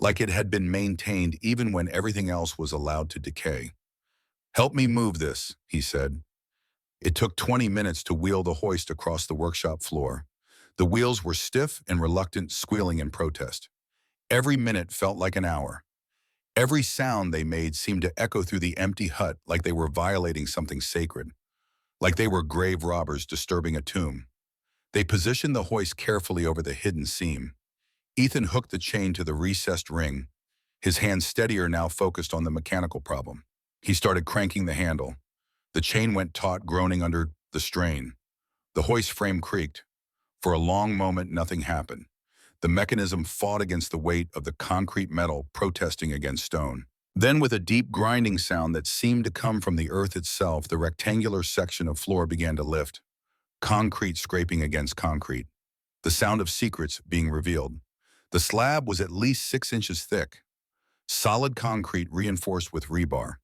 like it had been maintained even when everything else was allowed to decay. "Help me move this," he said. It took 20 minutes to wheel the hoist across the workshop floor. The wheels were stiff and reluctant, squealing in protest. Every minute felt like an hour. Every sound they made seemed to echo through the empty hut, like they were violating something sacred, like they were grave robbers disturbing a tomb. They positioned the hoist carefully over the hidden seam. Ethan hooked the chain to the recessed ring, his hands steadier now, focused on the mechanical problem. He started cranking the handle. The chain went taut, groaning under the strain. The hoist frame creaked. For a long moment, nothing happened. The mechanism fought against the weight of the concrete metal, protesting against stone. Then, with a deep grinding sound that seemed to come from the earth itself, the rectangular section of floor began to lift. Concrete scraping against concrete. The sound of secrets being revealed. The slab was at least 6 inches thick. Solid concrete reinforced with rebar.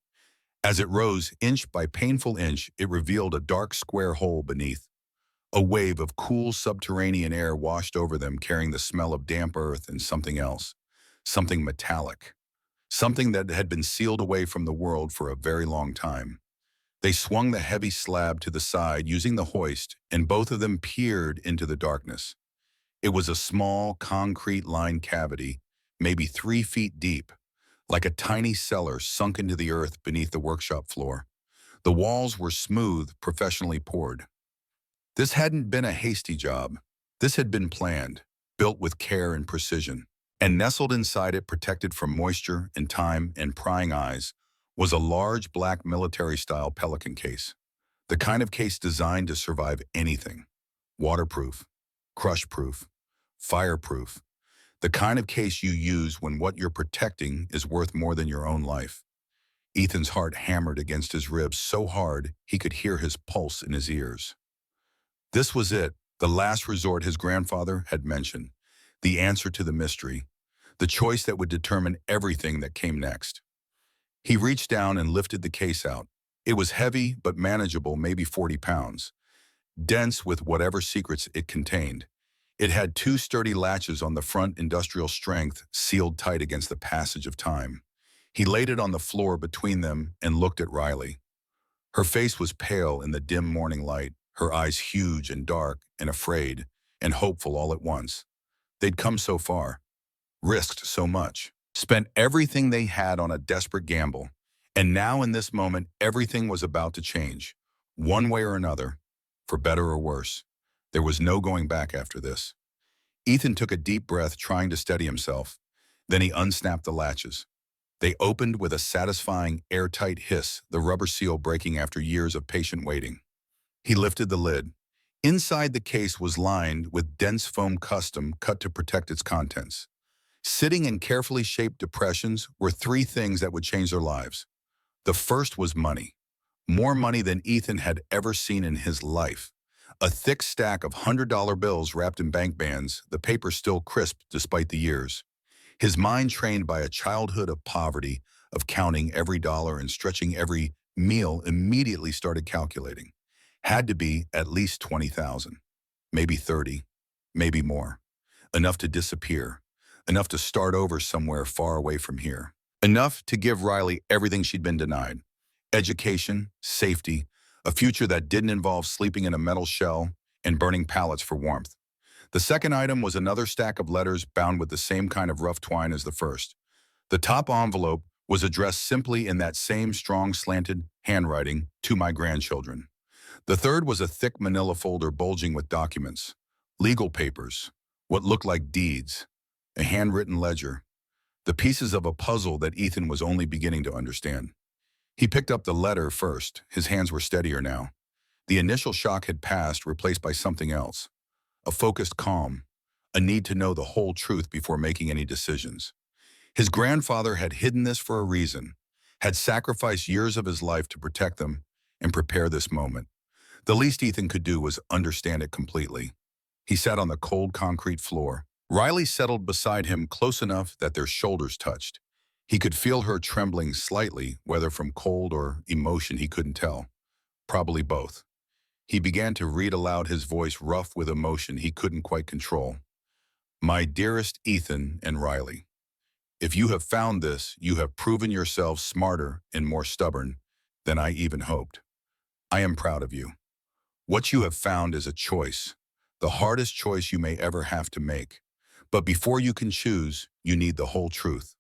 As it rose inch by painful inch, it revealed a dark square hole beneath. A wave of cool subterranean air washed over them, carrying the smell of damp earth and something else. Something metallic. Something that had been sealed away from the world for a very long time. They swung the heavy slab to the side using the hoist, and both of them peered into the darkness. It was a small, concrete-lined cavity, maybe 3 feet deep, like a tiny cellar sunk into the earth beneath the workshop floor. The walls were smooth, professionally poured. This hadn't been a hasty job. This had been planned, built with care and precision. And nestled inside it, protected from moisture and time and prying eyes, was a large black military-style Pelican case. The kind of case designed to survive anything. Waterproof, crush-proof, fireproof. The kind of case you use when what you're protecting is worth more than your own life. Ethan's heart hammered against his ribs so hard he could hear his pulse in his ears. This was it, the last resort his grandfather had mentioned, the answer to the mystery, the choice that would determine everything that came next. He reached down and lifted the case out. It was heavy but manageable, maybe 40 pounds, dense with whatever secrets it contained. It had 2 sturdy latches on the front, industrial strength, sealed tight against the passage of time. He laid it on the floor between them and looked at Riley. Her face was pale in the dim morning light, her eyes huge and dark and afraid and hopeful all at once. They'd come so far, risked so much, spent everything they had on a desperate gamble. And now in this moment, everything was about to change, one way or another, for better or worse. There was no going back after this. Ethan took a deep breath, trying to steady himself. Then he unsnapped the latches. They opened with a satisfying, airtight hiss, the rubber seal breaking after years of patient waiting. He lifted the lid. Inside the case was lined with dense foam custom cut to protect its contents. Sitting in carefully shaped depressions were 3 things that would change their lives. The first was money. More money than Ethan had ever seen in his life. A thick stack of $100 bills wrapped in bank bands, the paper still crisp despite the years. His mind, trained by a childhood of poverty, of counting every dollar and stretching every meal, immediately started calculating. Had to be at least 20,000, maybe 30, maybe more. Enough to disappear. Enough to start over somewhere far away from here. Enough to give Riley everything she'd been denied. Education, safety, a future that didn't involve sleeping in a metal shell and burning pallets for warmth. The second item was another stack of letters bound with the same kind of rough twine as the first. The top envelope was addressed simply in that same strong slanted handwriting, "To my grandchildren." The third was a thick manila folder bulging with documents, legal papers, what looked like deeds, a handwritten ledger, the pieces of a puzzle that Ethan was only beginning to understand. He picked up the letter first. His hands were steadier now. The initial shock had passed, replaced by something else. A focused calm, a need to know the whole truth before making any decisions. His grandfather had hidden this for a reason, had sacrificed years of his life to protect them and prepare this moment. The least Ethan could do was understand it completely. He sat on the cold concrete floor. Riley settled beside him, close enough that their shoulders touched. He could feel her trembling slightly, whether from cold or emotion he couldn't tell. Probably both. He began to read aloud, his voice rough with emotion he couldn't quite control. "My dearest Ethan and Riley, if you have found this, you have proven yourselves smarter and more stubborn than I even hoped. I am proud of you. What you have found is a choice, the hardest choice you may ever have to make. But before you can choose, you need the whole truth."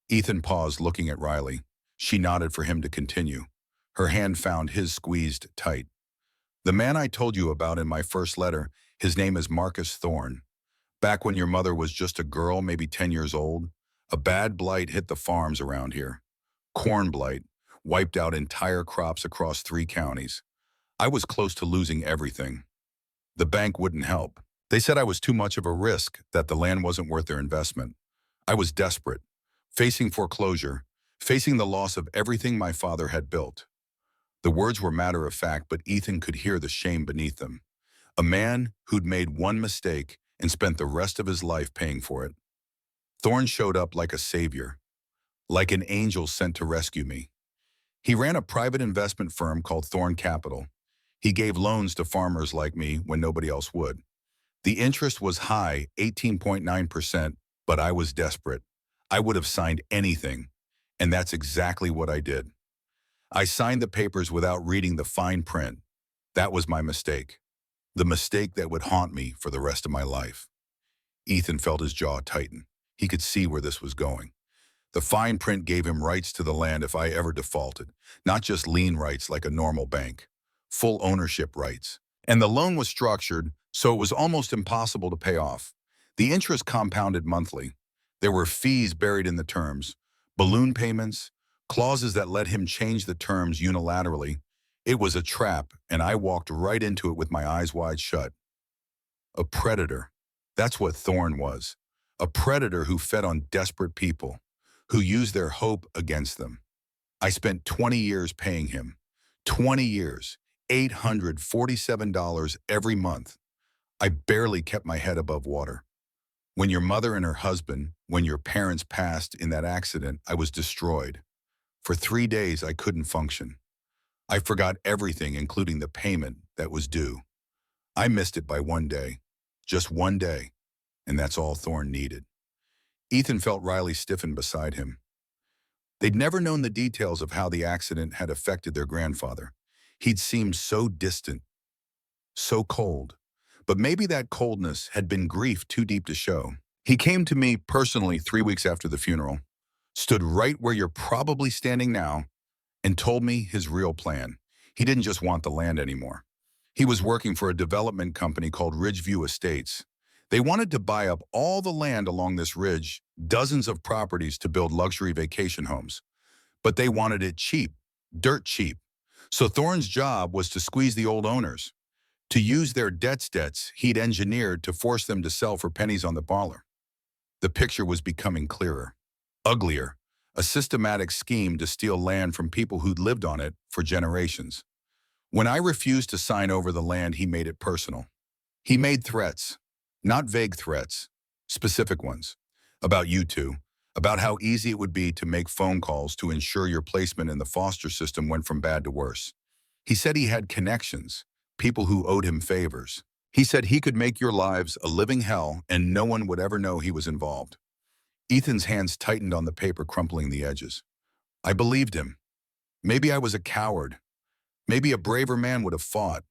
Ethan paused, looking at Riley. She nodded for him to continue. Her hand found his squeezed tight. "The man I told you about in my first letter, his name is Marcus Thorne. Back when your mother was just a girl, maybe 10 years old, a bad blight hit the farms around here. Corn blight, wiped out entire crops across 3 counties. I was close to losing everything. The bank wouldn't help. They said I was too much of a risk, that the land wasn't worth their investment. I was desperate, facing foreclosure, facing the loss of everything my father had built." The words were matter of fact, but Ethan could hear the shame beneath them. A man who'd made one mistake and spent the rest of his life paying for it. Thorne showed up like a savior, like an angel sent to rescue me. He ran a private investment firm called Thorne Capital. He gave loans to farmers like me when nobody else would. The interest was high, 18.9%, but I was desperate. I would have signed anything, and that's exactly what I did. I signed the papers without reading the fine print. That was my mistake. The mistake that would haunt me for the rest of my life. Ethan felt his jaw tighten. He could see where this was going. The fine print gave him rights to the land if I ever defaulted, not just lien rights like a normal bank, full ownership rights. And the loan was structured so it was almost impossible to pay off. The interest compounded monthly. There were fees buried in the terms, balloon payments, clauses that let him change the terms unilaterally. It was a trap, and I walked right into it with my eyes wide shut. A predator. That's what Thorne was. A predator who fed on desperate people, who used their hope against them. I spent 20 years paying him. 20 years. $847 every month. I barely kept my head above water. When your mother and her husband, when your parents passed in that accident, I was destroyed. For 3 days, I couldn't function. I forgot everything, including the payment that was due. I missed it by 1 day. Just 1 day. And that's all Thorne needed. Ethan felt Riley stiffen beside him. They'd never known the details of how the accident had affected their grandfather. He'd seemed so distant, so cold. But maybe that coldness had been grief too deep to show. He came to me personally 3 weeks after the funeral, stood right where you're probably standing now, and told me his real plan. He didn't just want the land anymore. He was working for a development company called Ridgeview Estates. They wanted to buy up all the land along this ridge, dozens of properties to build luxury vacation homes. But they wanted it cheap, dirt cheap. So Thorne's job was to squeeze the old owners, to use their debts he'd engineered to force them to sell for pennies on the dollar. The picture was becoming clearer, uglier, a systematic scheme to steal land from people who'd lived on it for generations. When I refused to sign over the land, he made it personal. He made threats, not vague threats, specific ones, about you two, about how easy it would be to make phone calls to ensure your placement in the foster system went from bad to worse. He said he had connections, people who owed him favors. He said he could make your lives a living hell and no one would ever know he was involved. Ethan's hands tightened on the paper, crumpling the edges. I believed him. Maybe I was a coward. Maybe a braver man would have fought,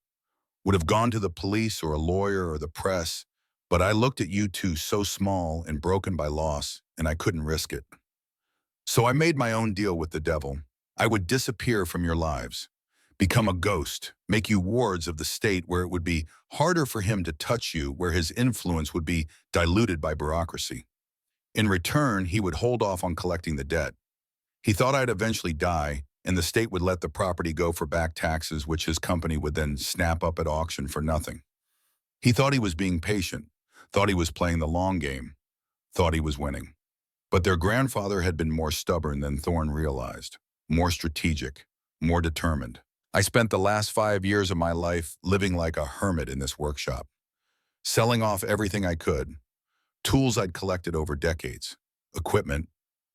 would have gone to the police or a lawyer or the press, but I looked at you two so small and broken by loss, and I couldn't risk it. So I made my own deal with the devil. I would disappear from your lives, become a ghost, make you wards of the state where it would be harder for him to touch you, where his influence would be diluted by bureaucracy. In return, he would hold off on collecting the debt. He thought I'd eventually die, and the state would let the property go for back taxes, which his company would then snap up at auction for nothing. He thought he was being patient, thought he was playing the long game, thought he was winning. But their grandfather had been more stubborn than Thorne realized, more strategic, more determined. I spent the last 5 years of my life living like a hermit in this workshop, selling off everything I could, tools I'd collected over decades, equipment,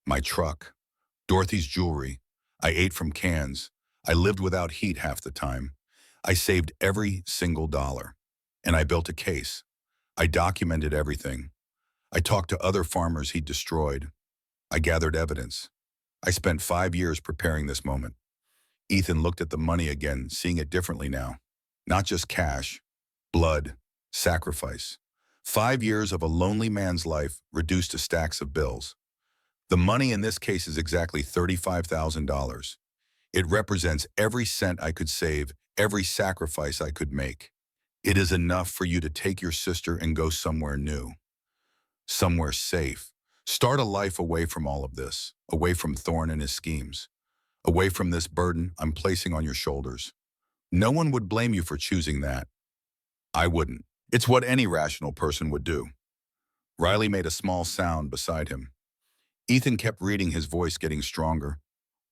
my truck, Dorothy's jewelry. I ate from cans. I lived without heat half the time. I saved every single dollar. And I built a case. I documented everything. I talked to other farmers he'd destroyed. I gathered evidence. I spent 5 years preparing this moment. Ethan looked at the money again, seeing it differently now. Not just cash, blood, sacrifice. 5 years of a lonely man's life reduced to stacks of bills. The money in this case is exactly $35,000. It represents every cent I could save, every sacrifice I could make. It is enough for you to take your sister and go somewhere new, somewhere safe. Start a life away from all of this, away from Thorne and his schemes, away from this burden I'm placing on your shoulders. No one would blame you for choosing that. I wouldn't. It's what any rational person would do. Riley made a small sound beside him. Ethan kept reading, his voice getting stronger.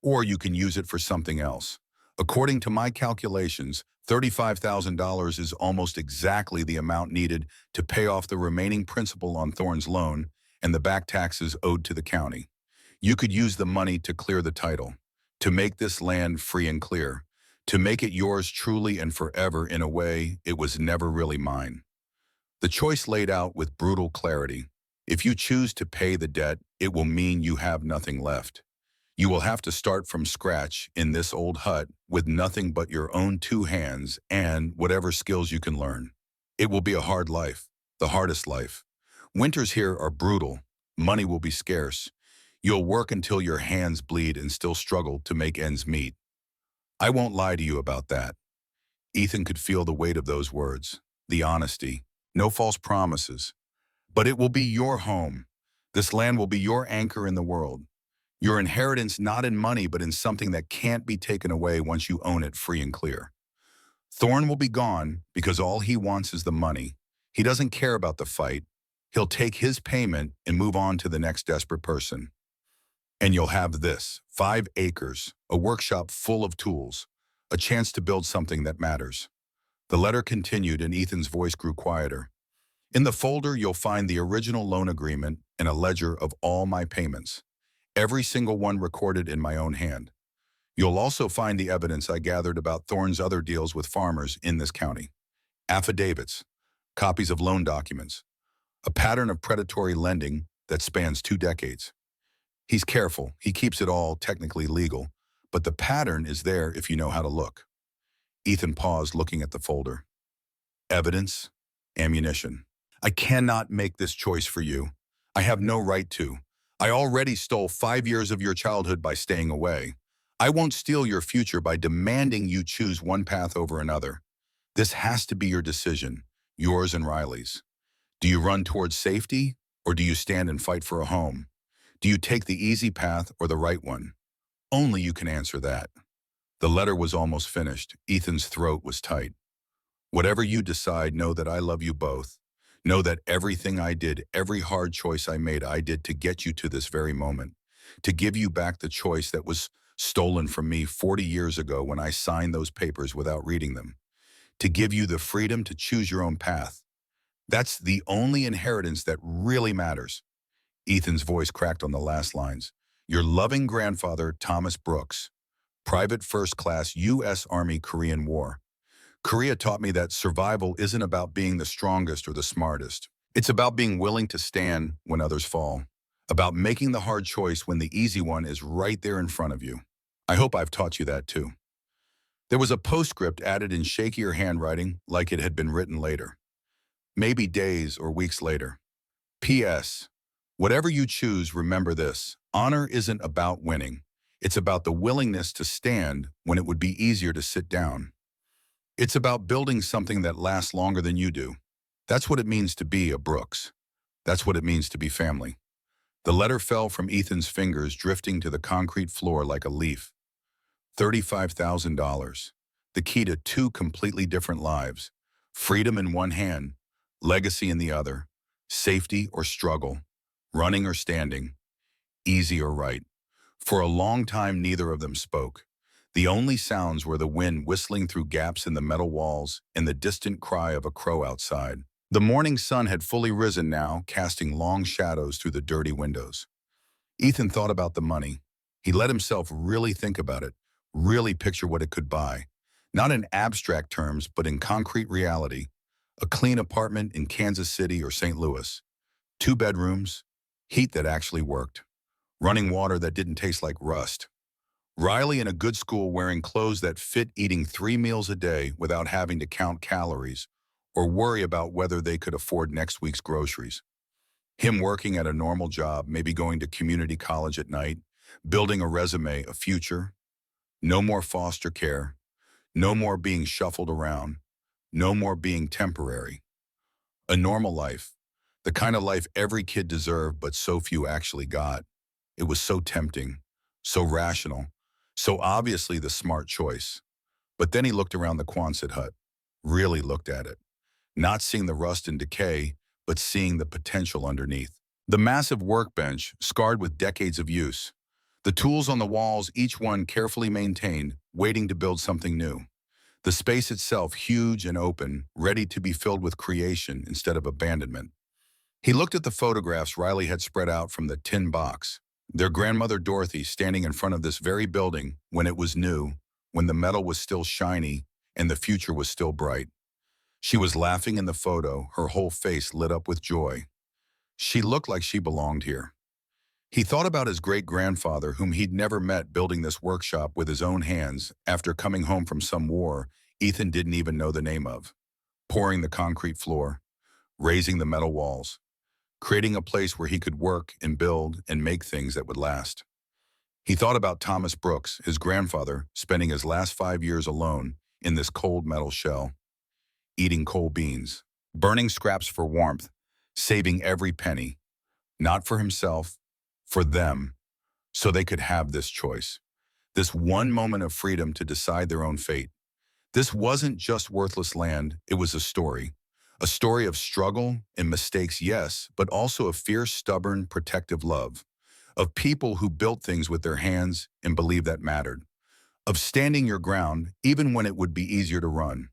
Or you can use it for something else. According to my calculations, $35,000 is almost exactly the amount needed to pay off the remaining principal on Thorne's loan and the back taxes owed to the county. You could use the money to clear the title, to make this land free and clear, to make it yours truly and forever in a way it was never really mine. The choice laid out with brutal clarity. If you choose to pay the debt, it will mean you have nothing left. You will have to start from scratch in this old hut with nothing but your own two hands and whatever skills you can learn. It will be a hard life, the hardest life. Winters here are brutal. Money will be scarce. You'll work until your hands bleed and still struggle to make ends meet. I won't lie to you about that. Ethan could feel the weight of those words, the honesty, no false promises. But it will be your home. This land will be your anchor in the world. Your inheritance not in money, but in something that can't be taken away once you own it free and clear. Thorn will be gone because all he wants is the money. He doesn't care about the fight. He'll take his payment and move on to the next desperate person. And you'll have this, 5 acres, a workshop full of tools, a chance to build something that matters. The letter continued and Ethan's voice grew quieter. In the folder, you'll find the original loan agreement and a ledger of all my payments, every single one recorded in my own hand. You'll also find the evidence I gathered about Thorne's other deals with farmers in this county. Affidavits, copies of loan documents, a pattern of predatory lending that spans 2 decades. He's careful, he keeps it all technically legal, but the pattern is there if you know how to look. Ethan paused, looking at the folder. Evidence, ammunition. I cannot make this choice for you. I have no right to. I already stole 5 years of your childhood by staying away. I won't steal your future by demanding you choose one path over another. This has to be your decision, yours and Riley's. Do you run towards safety, or do you stand and fight for a home? Do you take the easy path or the right one? Only you can answer that. The letter was almost finished. Ethan's throat was tight. Whatever you decide, know that I love you both. Know that everything I did, every hard choice I made, I did to get you to this very moment, to give you back the choice that was stolen from me 40 years ago when I signed those papers without reading them, to give you the freedom to choose your own path. That's the only inheritance that really matters. Ethan's voice cracked on the last lines. Your loving grandfather, Thomas Brooks, Private First Class U.S. Army Korean War. Korea taught me that survival isn't about being the strongest or the smartest. It's about being willing to stand when others fall, about making the hard choice when the easy one is right there in front of you. I hope I've taught you that too. There was a postscript added in shakier handwriting like it had been written later. Maybe days or weeks later. P.S. Whatever you choose, remember this. Honor isn't about winning. It's about the willingness to stand when it would be easier to sit down. It's about building something that lasts longer than you do. That's what it means to be a Brooks. That's what it means to be family. The letter fell from Ethan's fingers, drifting to the concrete floor like a leaf. $35,000. The key to 2 completely different lives. Freedom in one hand, legacy in the other. Safety or struggle. Running or standing. Easy or right. For a long time, neither of them spoke. The only sounds were the wind whistling through gaps in the metal walls and the distant cry of a crow outside. The morning sun had fully risen now, casting long shadows through the dirty windows. Ethan thought about the money. He let himself really think about it, really picture what it could buy. Not in abstract terms, but in concrete reality. A clean apartment in Kansas City or St. Louis. 2 bedrooms, heat that actually worked. Running water that didn't taste like rust. Riley in a good school wearing clothes that fit, eating 3 meals a day without having to count calories or worry about whether they could afford next week's groceries. Him working at a normal job, maybe going to community college at night, building a resume, a future. No more foster care. No more being shuffled around. No more being temporary. A normal life. The kind of life every kid deserved but so few actually got. It was so tempting, so rational. So obviously the smart choice. But then he looked around the Quonset hut, really looked at it, not seeing the rust and decay, but seeing the potential underneath. The massive workbench, scarred with decades of use. The tools on the walls, each one carefully maintained, waiting to build something new. The space itself huge and open, ready to be filled with creation instead of abandonment. He looked at the photographs Riley had spread out from the tin box. Their grandmother Dorothy standing in front of this very building when it was new, when the metal was still shiny and the future was still bright. She was laughing in the photo, her whole face lit up with joy. She looked like she belonged here. He thought about his great-grandfather, whom he'd never met, building this workshop with his own hands after coming home from some war Ethan didn't even know the name of, pouring the concrete floor, raising the metal walls, creating a place where he could work and build and make things that would last. He thought about Thomas Brooks, his grandfather, spending his last 5 years alone in this cold metal shell, eating coal beans, burning scraps for warmth, saving every penny, not for himself, for them, so they could have this choice, this one moment of freedom to decide their own fate. This wasn't just worthless land, it was a story of struggle and mistakes, yes, but also of fierce, stubborn, protective love, of people who built things with their hands and believed that mattered, of standing your ground even when it would be easier to run.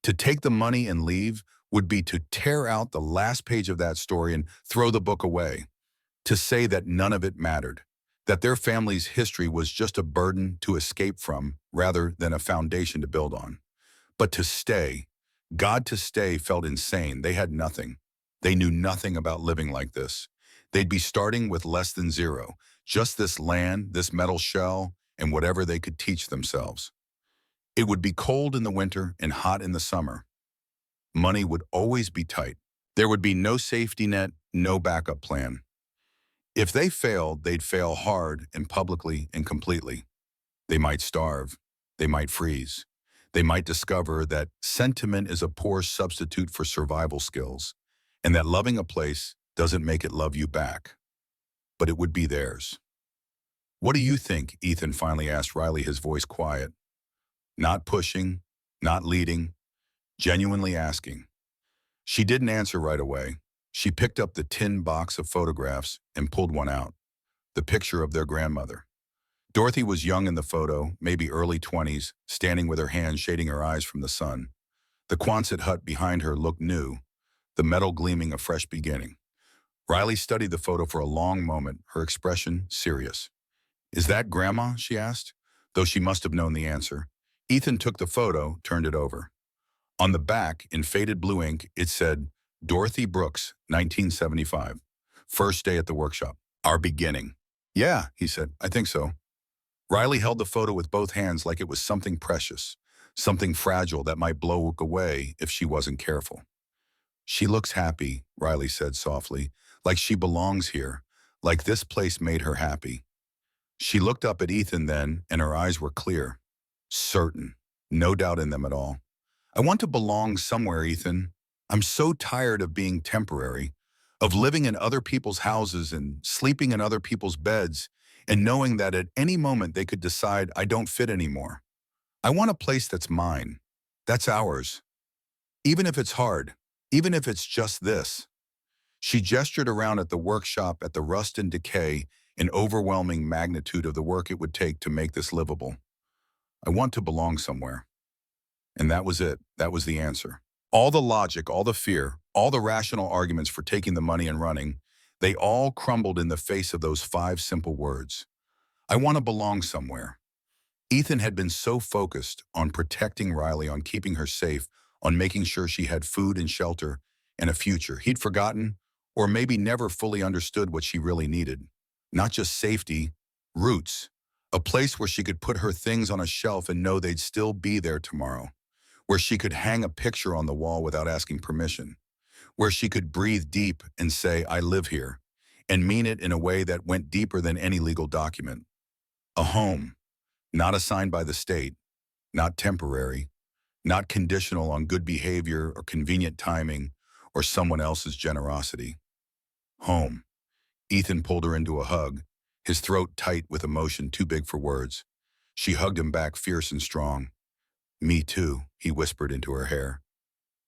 To take the money and leave would be to tear out the last page of that story and throw the book away, to say that none of it mattered, that their family's history was just a burden to escape from rather than a foundation to build on. But to stay, God to stay, felt insane. They had nothing. They knew nothing about living like this. They'd be starting with less than zero, just this land, this metal shell, and whatever they could teach themselves. It would be cold in the winter and hot in the summer. Money would always be tight. There would be no safety net, no backup plan. If they failed, they'd fail hard and publicly and completely. They might starve. They might freeze. They might discover that sentiment is a poor substitute for survival skills, and that loving a place doesn't make it love you back. But it would be theirs. "What do you think?" Ethan finally asked Riley, his voice quiet. Not pushing, not leading, genuinely asking. She didn't answer right away. She picked up the tin box of photographs and pulled one out, the picture of their grandmother. Dorothy was young in the photo, maybe early 20s, standing with her hands shading her eyes from the sun. The Quonset hut behind her looked new, the metal gleaming a fresh beginning. Riley studied the photo for a long moment, her expression serious. "Is that Grandma?" she asked, though she must have known the answer. Ethan took the photo, turned it over. On the back, in faded blue ink, it said, "Dorothy Brooks, 1975. First day at the workshop. Our beginning." "Yeah," he said, "I think so." Riley held the photo with both hands like it was something precious, something fragile that might blow away if she wasn't careful. "She looks happy," Riley said softly, "like she belongs here, like this place made her happy." She looked up at Ethan then, and her eyes were clear, certain, no doubt in them at all. "I want to belong somewhere, Ethan. I'm so tired of being temporary, of living in other people's houses and sleeping in other people's beds, and knowing that at any moment they could decide I don't fit anymore. I want a place that's mine, that's ours, even if it's hard, even if it's just this." She gestured around at the workshop, at the rust and decay and overwhelming magnitude of the work it would take to make this livable. "I want to belong somewhere." And that was it. That was the answer. All the logic, all the fear, all the rational arguments for taking the money and running, they all crumbled in the face of those 5 simple words. "I want to belong somewhere." Ethan had been so focused on protecting Riley, on keeping her safe, on making sure she had food and shelter and a future. He'd forgotten, or maybe never fully understood, what she really needed. Not just safety, roots. A place where she could put her things on a shelf and know they'd still be there tomorrow. Where she could hang a picture on the wall without asking permission. Where she could breathe deep and say, "I live here," and mean it in a way that went deeper than any legal document. A home, not assigned by the state, not temporary, not conditional on good behavior or convenient timing or someone else's generosity. Home. Ethan pulled her into a hug, his throat tight with emotion too big for words. She hugged him back, fierce and strong. "Me too," he whispered into her hair.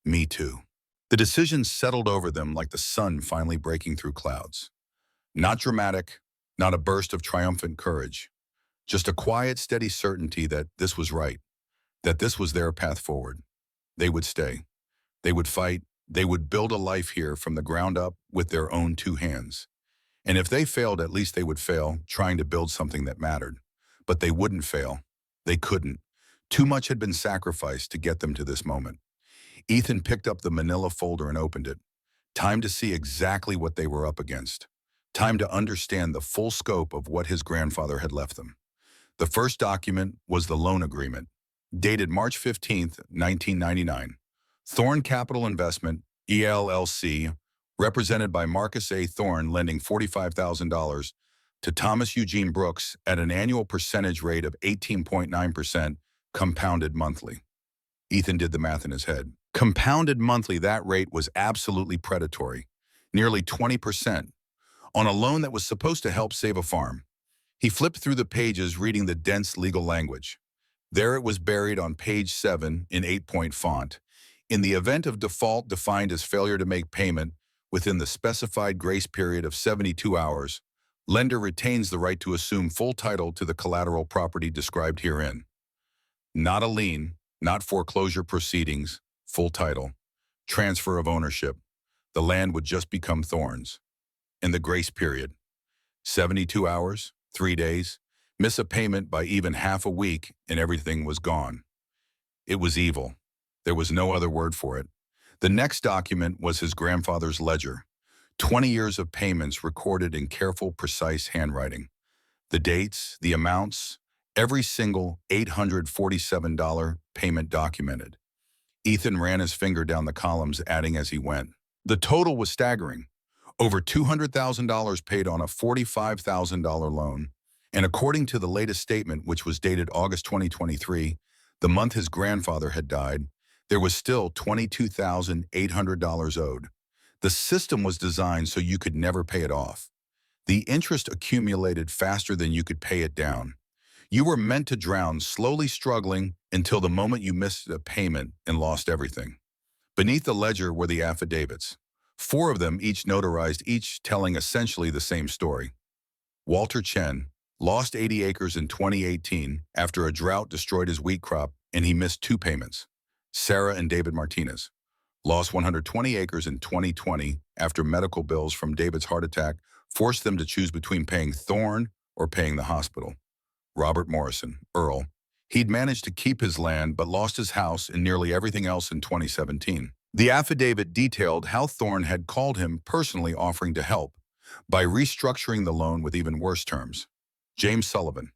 "Me too." The decision settled over them like the sun finally breaking through clouds. Not dramatic, not a burst of triumphant courage. Just a quiet, steady certainty that this was right, that this was their path forward. They would stay. They would fight. They would build a life here from the ground up with their own 2 hands. And if they failed, at least they would fail trying to build something that mattered. But they wouldn't fail. They couldn't. Too much had been sacrificed to get them to this moment. Ethan picked up the manila folder and opened it. Time to see exactly what they were up against. Time to understand the full scope of what his grandfather had left them. The first document was the loan agreement, dated March 15th, 1999. Thorne Capital Investment, ELLC, represented by Marcus A. Thorne, lending $45,000 to Thomas Eugene Brooks at an annual percentage rate of 18.9% compounded monthly. Ethan did the math in his head. Compounded monthly, that rate was absolutely predatory, nearly 20%, on a loan that was supposed to help save a farm. He flipped through the pages reading the dense legal language. There it was buried on page 7 in 8-point font. In the event of default defined as failure to make payment within the specified grace period of 72 hours, lender retains the right to assume full title to the collateral property described herein. Not a lien, not foreclosure proceedings, full title, transfer of ownership. The land would just become Thorne's. In the grace period, 72 hours, 3 days, miss a payment by even half a week and everything was gone. It was evil. There was no other word for it. The next document was his grandfather's ledger. 20 years of payments recorded in careful, precise handwriting. The dates, the amounts, every single $847 payment documented. Ethan ran his finger down the columns, adding as he went. The total was staggering. Over $200,000 paid on a $45,000 loan. And according to the latest statement, which was dated August 2023, the month his grandfather had died, there was still $22,800 owed. The system was designed so you could never pay it off. The interest accumulated faster than you could pay it down. You were meant to drown, slowly struggling until the moment you missed a payment and lost everything. Beneath the ledger were the affidavits. 4 of them, each notarized, each telling essentially the same story. Walter Chen lost 80 acres in 2018 after a drought destroyed his wheat crop and he missed 2 payments. Sarah and David Martinez lost 120 acres in 2020 after medical bills from David's heart attack forced them to choose between paying Thorne or paying the hospital. Robert Morrison, Earl, he'd managed to keep his land but lost his house and nearly everything else in 2017. The affidavit detailed how Thorne had called him personally offering to help by restructuring the loan with even worse terms. James Sullivan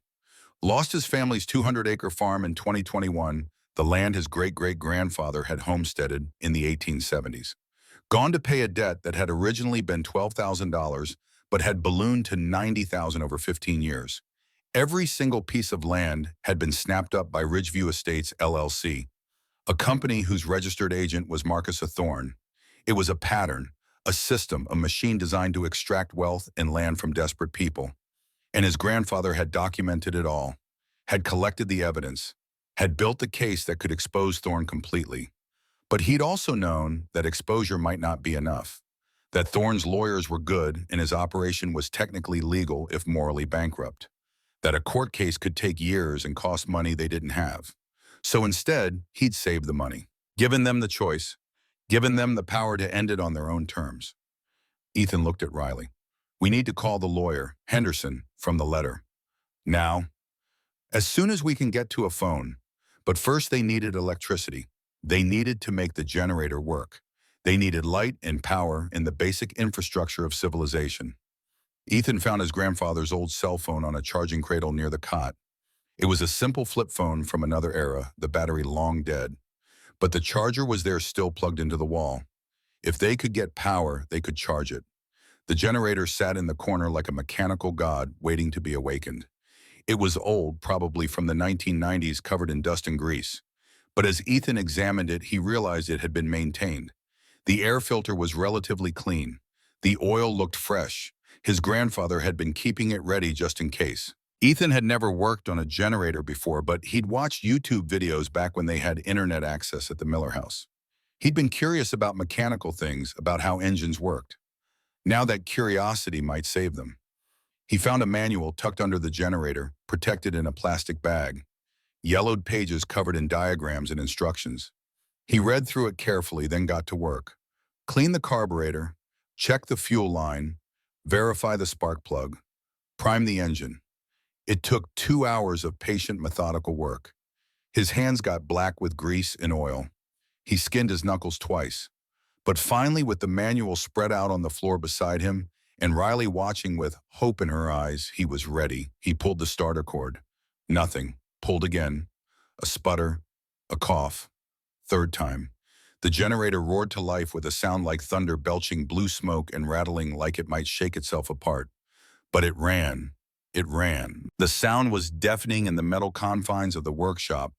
lost his family's 200-acre farm in 2021, the land his great-great-grandfather had homesteaded in the 1870s. Gone to pay a debt that had originally been $12,000 but had ballooned to $90,000 over 15 years. Every single piece of land had been snapped up by Ridgeview Estates, LLC, a company whose registered agent was Marcus A. Thorne. It was a pattern, a system, a machine designed to extract wealth and land from desperate people. And his grandfather had documented it all, had collected the evidence, had built the case that could expose Thorne completely. But he'd also known that exposure might not be enough, that Thorne's lawyers were good and his operation was technically legal if morally bankrupt, that a court case could take years and cost money they didn't have. So instead, he'd saved the money, given them the choice, given them the power to end it on their own terms. Ethan looked at Riley. We need to call the lawyer, Henderson, from the letter. Now, as soon as we can get to a phone. But first they needed electricity. They needed to make the generator work. They needed light and power and the basic infrastructure of civilization. Ethan found his grandfather's old cell phone on a charging cradle near the cot. It was a simple flip phone from another era, the battery long dead. But the charger was there still plugged into the wall. If they could get power, they could charge it. The generator sat in the corner like a mechanical god waiting to be awakened. It was old, probably from the 1990s, covered in dust and grease. But as Ethan examined it, he realized it had been maintained. The air filter was relatively clean. The oil looked fresh. His grandfather had been keeping it ready just in case. Ethan had never worked on a generator before, but he'd watched YouTube videos back when they had internet access at the Miller house. He'd been curious about mechanical things, about how engines worked. Now that curiosity might save them. He found a manual tucked under the generator, protected in a plastic bag. Yellowed pages covered in diagrams and instructions. He read through it carefully, then got to work. Clean the carburetor, check the fuel line, verify the spark plug, prime the engine. It took 2 hours of patient, methodical work. His hands got black with grease and oil. He skinned his knuckles twice. But finally, with the manual spread out on the floor beside him And Riley, watching with hope in her eyes, he was ready. He pulled the starter cord. Nothing. Pulled again. A sputter. A cough. Third time. The generator roared to life with a sound like thunder, belching blue smoke and rattling like it might shake itself apart. But it ran. It ran. The sound was deafening in the metal confines of the workshop,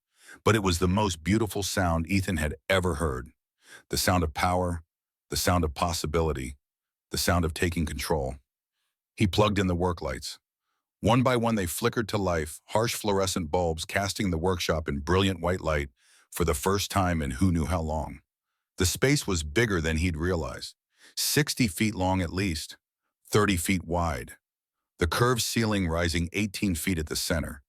but it was the most beautiful sound Ethan had ever heard. The sound of power, the sound of possibility, the sound of taking control. He plugged in the work lights. One by one they flickered to life, harsh fluorescent bulbs casting the workshop in brilliant white light for the first time in who knew how long. The space was bigger than he'd realized. 60 feet long at least, 30 feet wide. The curved ceiling rising 18 feet at the center.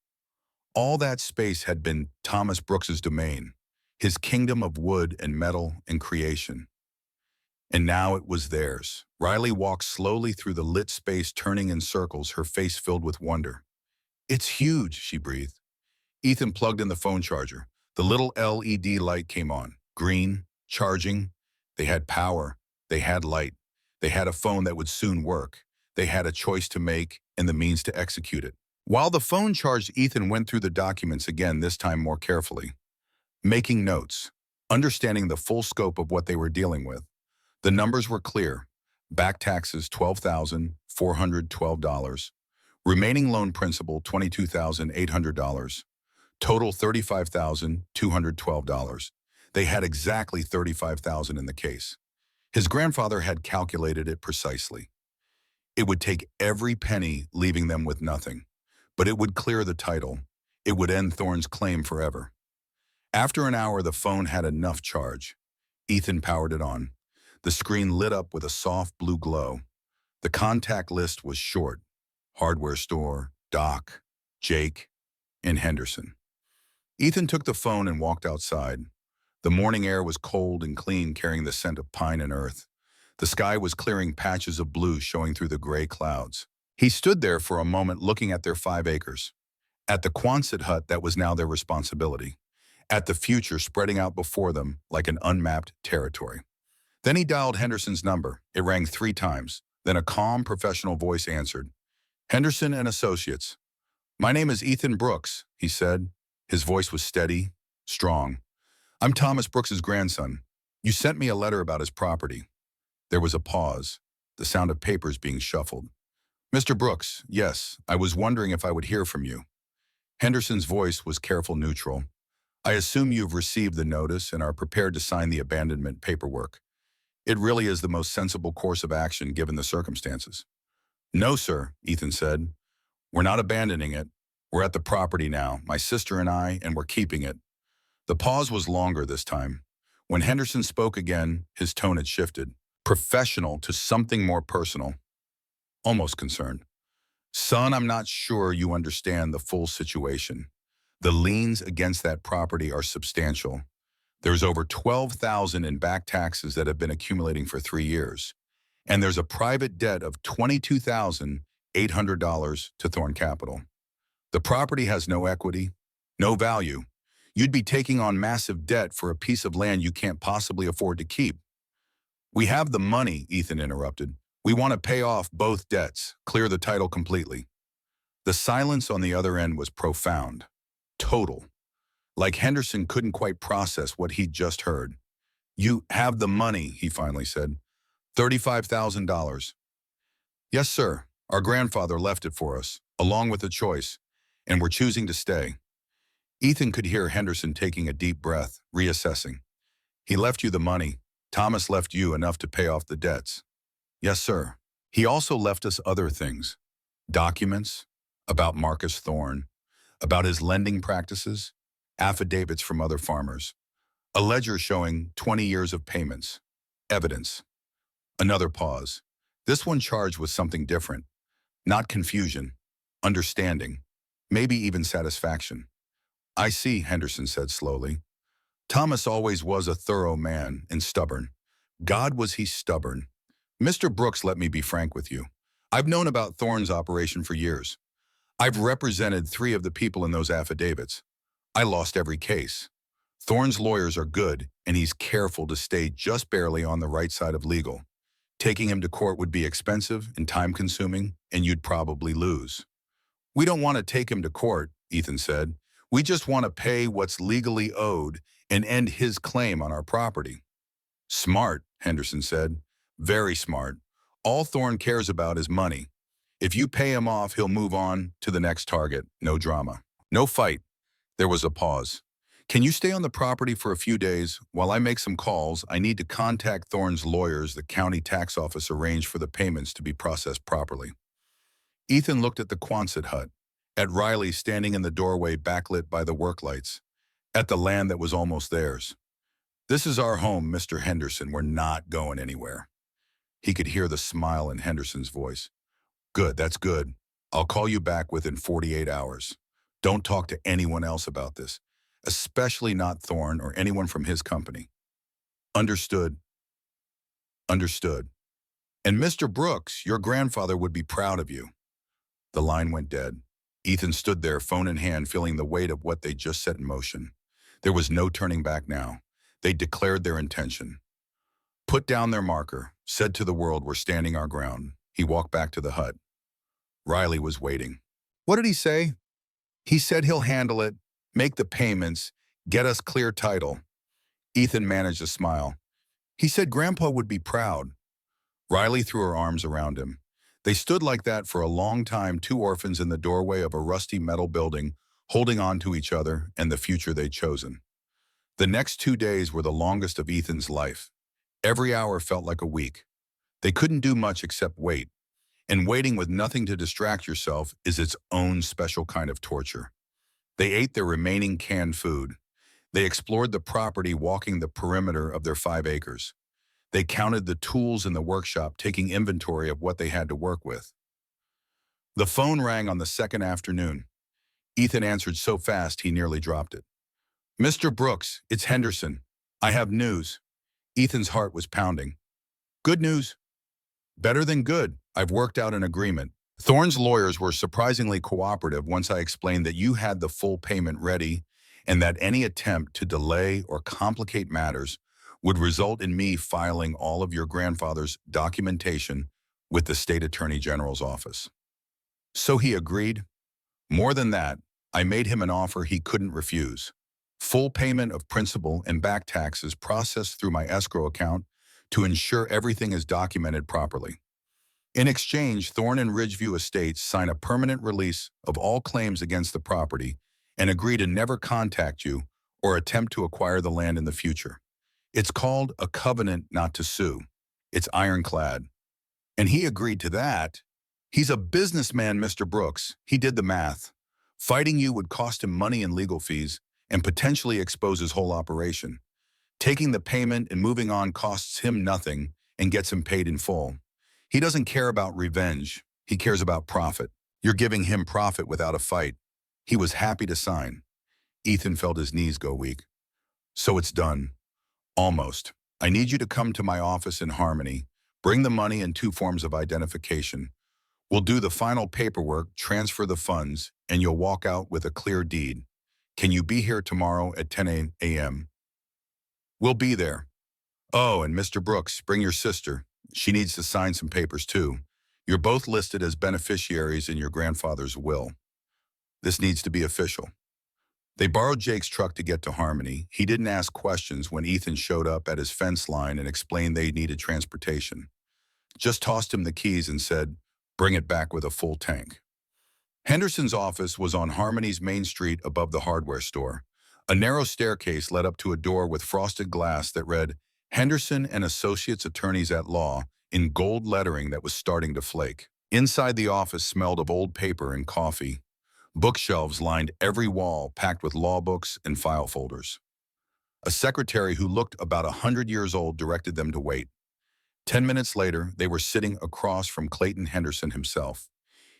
All that space had been Thomas Brooks's domain, his kingdom of wood and metal and creation. And now it was theirs. Riley walked slowly through the lit space, turning in circles, her face filled with wonder. "It's huge," she breathed. Ethan plugged in the phone charger. The little LED light came on. Green, charging. They had power. They had light. They had a phone that would soon work. They had a choice to make and the means to execute it. While the phone charged, Ethan went through the documents again, this time more carefully. Making notes. Understanding the full scope of what they were dealing with. The numbers were clear. Back taxes, $12,412. Remaining loan principal, $22,800. Total, $35,212. They had exactly $35,000 in the case. His grandfather had calculated it precisely. It would take every penny, leaving them with nothing. But it would clear the title. It would end Thorne's claim forever. After an hour, the phone had enough charge. Ethan powered it on. The screen lit up with a soft blue glow. The contact list was short. Hardware store, Doc, Jake, and Henderson. Ethan took the phone and walked outside. The morning air was cold and clean, carrying the scent of pine and earth. The sky was clearing, patches of blue showing through the gray clouds. He stood there for a moment, looking at their 5 acres. At the Quonset hut that was now their responsibility. At the future spreading out before them like an unmapped territory. Then he dialed Henderson's number. It rang 3 times. Then a calm, professional voice answered. "Henderson and Associates." "My name is Ethan Brooks," he said. His voice was steady, strong. "I'm Thomas Brooks's grandson. You sent me a letter about his property." There was a pause, the sound of papers being shuffled. "Mr. Brooks, yes, I was wondering if I would hear from you." Henderson's voice was careful, neutral. "I assume you've received the notice and are prepared to sign the abandonment paperwork. It really is the most sensible course of action given the circumstances." "No, sir," Ethan said. "We're not abandoning it. We're at the property now, my sister and I, and we're keeping it." The pause was longer this time. When Henderson spoke again, his tone had shifted. Professional to something more personal. Almost concerned. "Son, I'm not sure you understand the full situation. The liens against that property are substantial. There's over $12,000 in back taxes that have been accumulating for 3 years. And there's a private debt of $22,800 to Thorne Capital. The property has no equity, no value. You'd be taking on massive debt for a piece of land you can't possibly afford to keep." "We have the money," Ethan interrupted. "We want to pay off both debts, clear the title completely." The silence on the other end was profound, total. Like Henderson couldn't quite process what he'd just heard. "You have the money," he finally said. $35,000. "Yes, sir. Our grandfather left it for us, along with a choice, and we're choosing to stay." Ethan could hear Henderson taking a deep breath, reassessing. "He left you the money. Thomas left you enough to pay off the debts." "Yes, sir. He also left us other things. Documents about Marcus Thorne, about his lending practices, affidavits from other farmers, a ledger showing 20 years of payments, evidence." Another pause. This one charged with something different. Not confusion, understanding, maybe even satisfaction. "I see," Henderson said slowly. "Thomas always was a thorough man and stubborn. God, was he stubborn. Mr. Brooks, let me be frank with you. I've known about Thorne's operation for years. I've represented 3 of the people in those affidavits. I lost every case. Thorne's lawyers are good, and he's careful to stay just barely on the right side of legal. Taking him to court would be expensive and time-consuming, and you'd probably lose. We don't want to take him to court, Ethan said. We just want to pay what's legally owed and end his claim on our property. Smart, Henderson said. Very smart. All Thorne cares about is money. If you pay him off, he'll move on to the next target. No drama. No fight. There was a pause. Can you stay on the property for a few days? While I make some calls, I need to contact Thorne's lawyers. The county tax office arranged for the payments to be processed properly. Ethan looked at the Quonset hut, at Riley standing in the doorway backlit by the work lights, at the land that was almost theirs. This is our home, Mr. Henderson. We're not going anywhere. He could hear the smile in Henderson's voice. Good, that's good. I'll call you back within 48 hours. Don't talk to anyone else about this, especially not Thorne or anyone from his company. Understood. Understood. And Mr. Brooks, your grandfather would be proud of you. The line went dead. Ethan stood there, phone in hand, feeling the weight of what they just set in motion. There was no turning back now. They declared their intention. Put down their marker, said to the world, we're standing our ground. He walked back to the hut. Riley was waiting. What did he say? He said he'll handle it, make the payments, get us clear title. Ethan managed a smile. He said Grandpa would be proud. Riley threw her arms around him. They stood like that for a long time, two orphans in the doorway of a rusty metal building, holding on to each other and the future they'd chosen. The next 2 days were the longest of Ethan's life. Every hour felt like a week. They couldn't do much except wait. And waiting with nothing to distract yourself is its own special kind of torture. They ate their remaining canned food. They explored the property, walking the perimeter of their 5 acres. They counted the tools in the workshop, taking inventory of what they had to work with. The phone rang on the second afternoon. Ethan answered so fast he nearly dropped it. Mr. Brooks, it's Henderson. I have news. Ethan's heart was pounding. Good news? Better than good. I've worked out an agreement. Thorne's lawyers were surprisingly cooperative once I explained that you had the full payment ready and that any attempt to delay or complicate matters would result in me filing all of your grandfather's documentation with the state attorney general's office. So he agreed. More than that, I made him an offer he couldn't refuse. Full payment of principal and back taxes processed through my escrow account to ensure everything is documented properly. In exchange, Thorne and Ridgeview Estates sign a permanent release of all claims against the property and agree to never contact you or attempt to acquire the land in the future. It's called a covenant not to sue. It's ironclad. And he agreed to that. He's a businessman, Mr. Brooks. He did the math. Fighting you would cost him money and legal fees and potentially expose his whole operation. Taking the payment and moving on costs him nothing and gets him paid in full. He doesn't care about revenge. He cares about profit. You're giving him profit without a fight. He was happy to sign. Ethan felt his knees go weak. So it's done. Almost. I need you to come to my office in Harmony. Bring the money and 2 forms of identification. We'll do the final paperwork, transfer the funds, and you'll walk out with a clear deed. Can you be here tomorrow at 10 a.m.? We'll be there. Oh, and Mr. Brooks, bring your sister. She needs to sign some papers too. You're both listed as beneficiaries in your grandfather's will. This needs to be official. They borrowed Jake's truck to get to Harmony. He didn't ask questions when Ethan showed up at his fence line and explained they needed transportation. Just tossed him the keys and said, bring it back with a full tank. Henderson's office was on Harmony's main street above the hardware store. A narrow staircase led up to a door with frosted glass that read, Henderson and Associates Attorneys at Law, in gold lettering that was starting to flake. Inside the office smelled of old paper and coffee. Bookshelves lined every wall, packed with law books and file folders. A secretary who looked about 100 years old directed them to wait. 10 minutes later, they were sitting across from Clayton Henderson himself.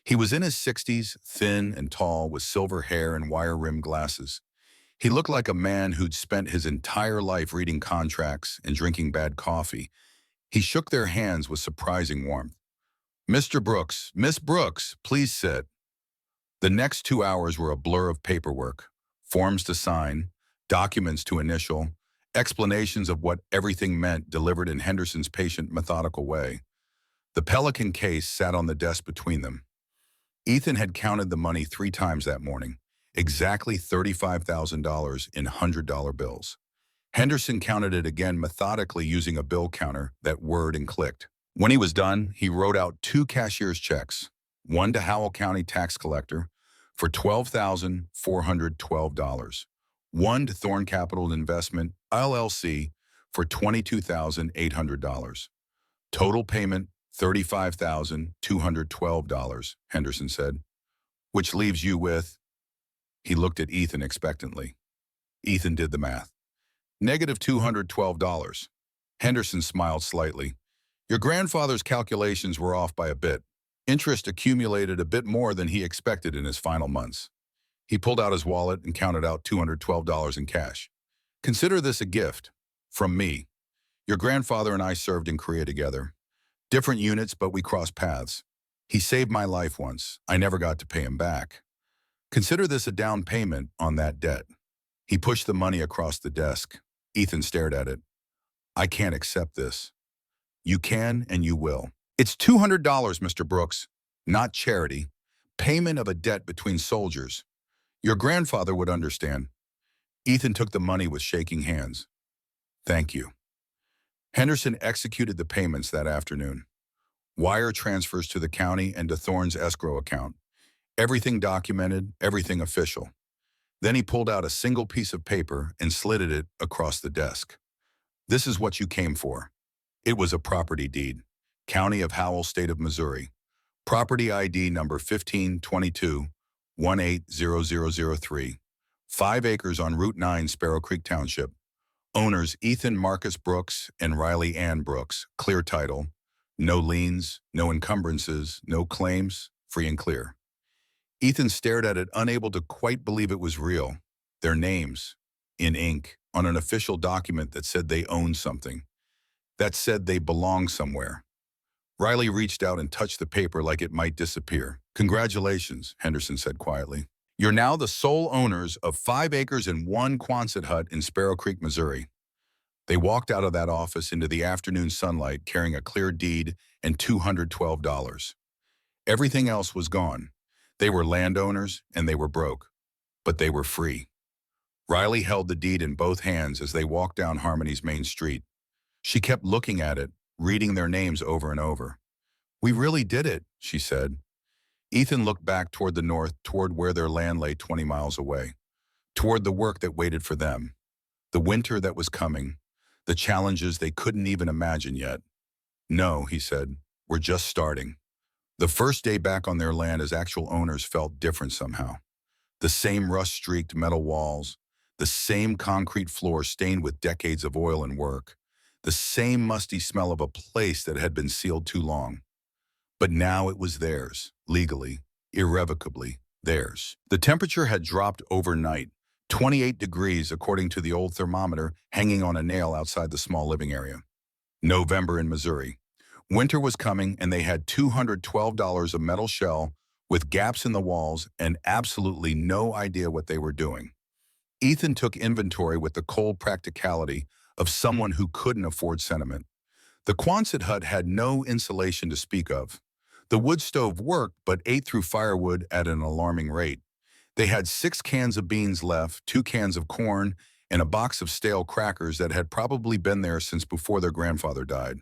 He was in his 60s, thin and tall, with silver hair and wire-rimmed glasses. He looked like a man who'd spent his entire life reading contracts and drinking bad coffee. He shook their hands with surprising warmth. Mr. Brooks, Miss Brooks, please sit. The next 2 hours were a blur of paperwork, forms to sign, documents to initial, explanations of what everything meant delivered in Henderson's patient, methodical way. The Pelican case sat on the desk between them. Ethan had counted the money 3 times that morning, exactly $35,000 in $100 bills. Henderson counted it again methodically using a bill counter that whirred and clicked. When he was done, he wrote out 2 cashier's checks, one to Howell County tax collector for $12,412, one to Thorn Capital Investment, LLC, for $22,800. Total payment, $35,212, Henderson said, which leaves you with. He looked at Ethan expectantly. Ethan did the math. Negative $212. Henderson smiled slightly. Your grandfather's calculations were off by a bit. Interest accumulated a bit more than he expected in his final months. He pulled out his wallet and counted out $212 in cash. Consider this a gift. From me. Your grandfather and I served in Korea together. Different units, but we crossed paths. He saved my life once. I never got to pay him back. Consider this a down payment on that debt. He pushed the money across the desk. Ethan stared at it. I can't accept this. You can and you will. It's $200, Mr. Brooks, not charity. Payment of a debt between soldiers. Your grandfather would understand. Ethan took the money with shaking hands. Thank you. Henderson executed the payments that afternoon. Wire transfers to the county and to Thorne's escrow account. Everything documented, everything official. Then he pulled out a single piece of paper and slid it across the desk. This is what you came for. It was a property deed. County of Howell, State of Missouri. Property ID number 1522-180003. 5 acres on Route 9, Sparrow Creek Township. Owners Ethan Marcus Brooks and Riley Ann Brooks. Clear title. No liens, no encumbrances, no claims, free and clear. Ethan stared at it, unable to quite believe it was real. Their names, in ink, on an official document that said they owned something. That said they belonged somewhere. Riley reached out and touched the paper like it might disappear. Congratulations, Henderson said quietly. You're now the sole owners of 5 acres and 1 Quonset hut in Sparrow Creek, Missouri. They walked out of that office into the afternoon sunlight carrying a clear deed and $212. Everything else was gone. They were landowners and they were broke, but they were free. Riley held the deed in both hands as they walked down Harmony's main street. She kept looking at it, reading their names over and over. We really did it, she said. Ethan looked back toward the north, toward where their land lay 20 miles away, toward the work that waited for them, the winter that was coming, the challenges they couldn't even imagine yet. No, he said, we're just starting. The first day back on their land as actual owners felt different somehow. The same rust-streaked metal walls, the same concrete floor stained with decades of oil and work, the same musty smell of a place that had been sealed too long. But now it was theirs, legally, irrevocably theirs. The temperature had dropped overnight, 28 degrees according to the old thermometer hanging on a nail outside the small living area. November in Missouri. Winter was coming and they had $212 of metal shell with gaps in the walls and absolutely no idea what they were doing. Ethan took inventory with the cold practicality of someone who couldn't afford sentiment. The Quonset hut had no insulation to speak of. The wood stove worked but ate through firewood at an alarming rate. They had 6 cans of beans left, 2 cans of corn, and a box of stale crackers that had probably been there since before their grandfather died.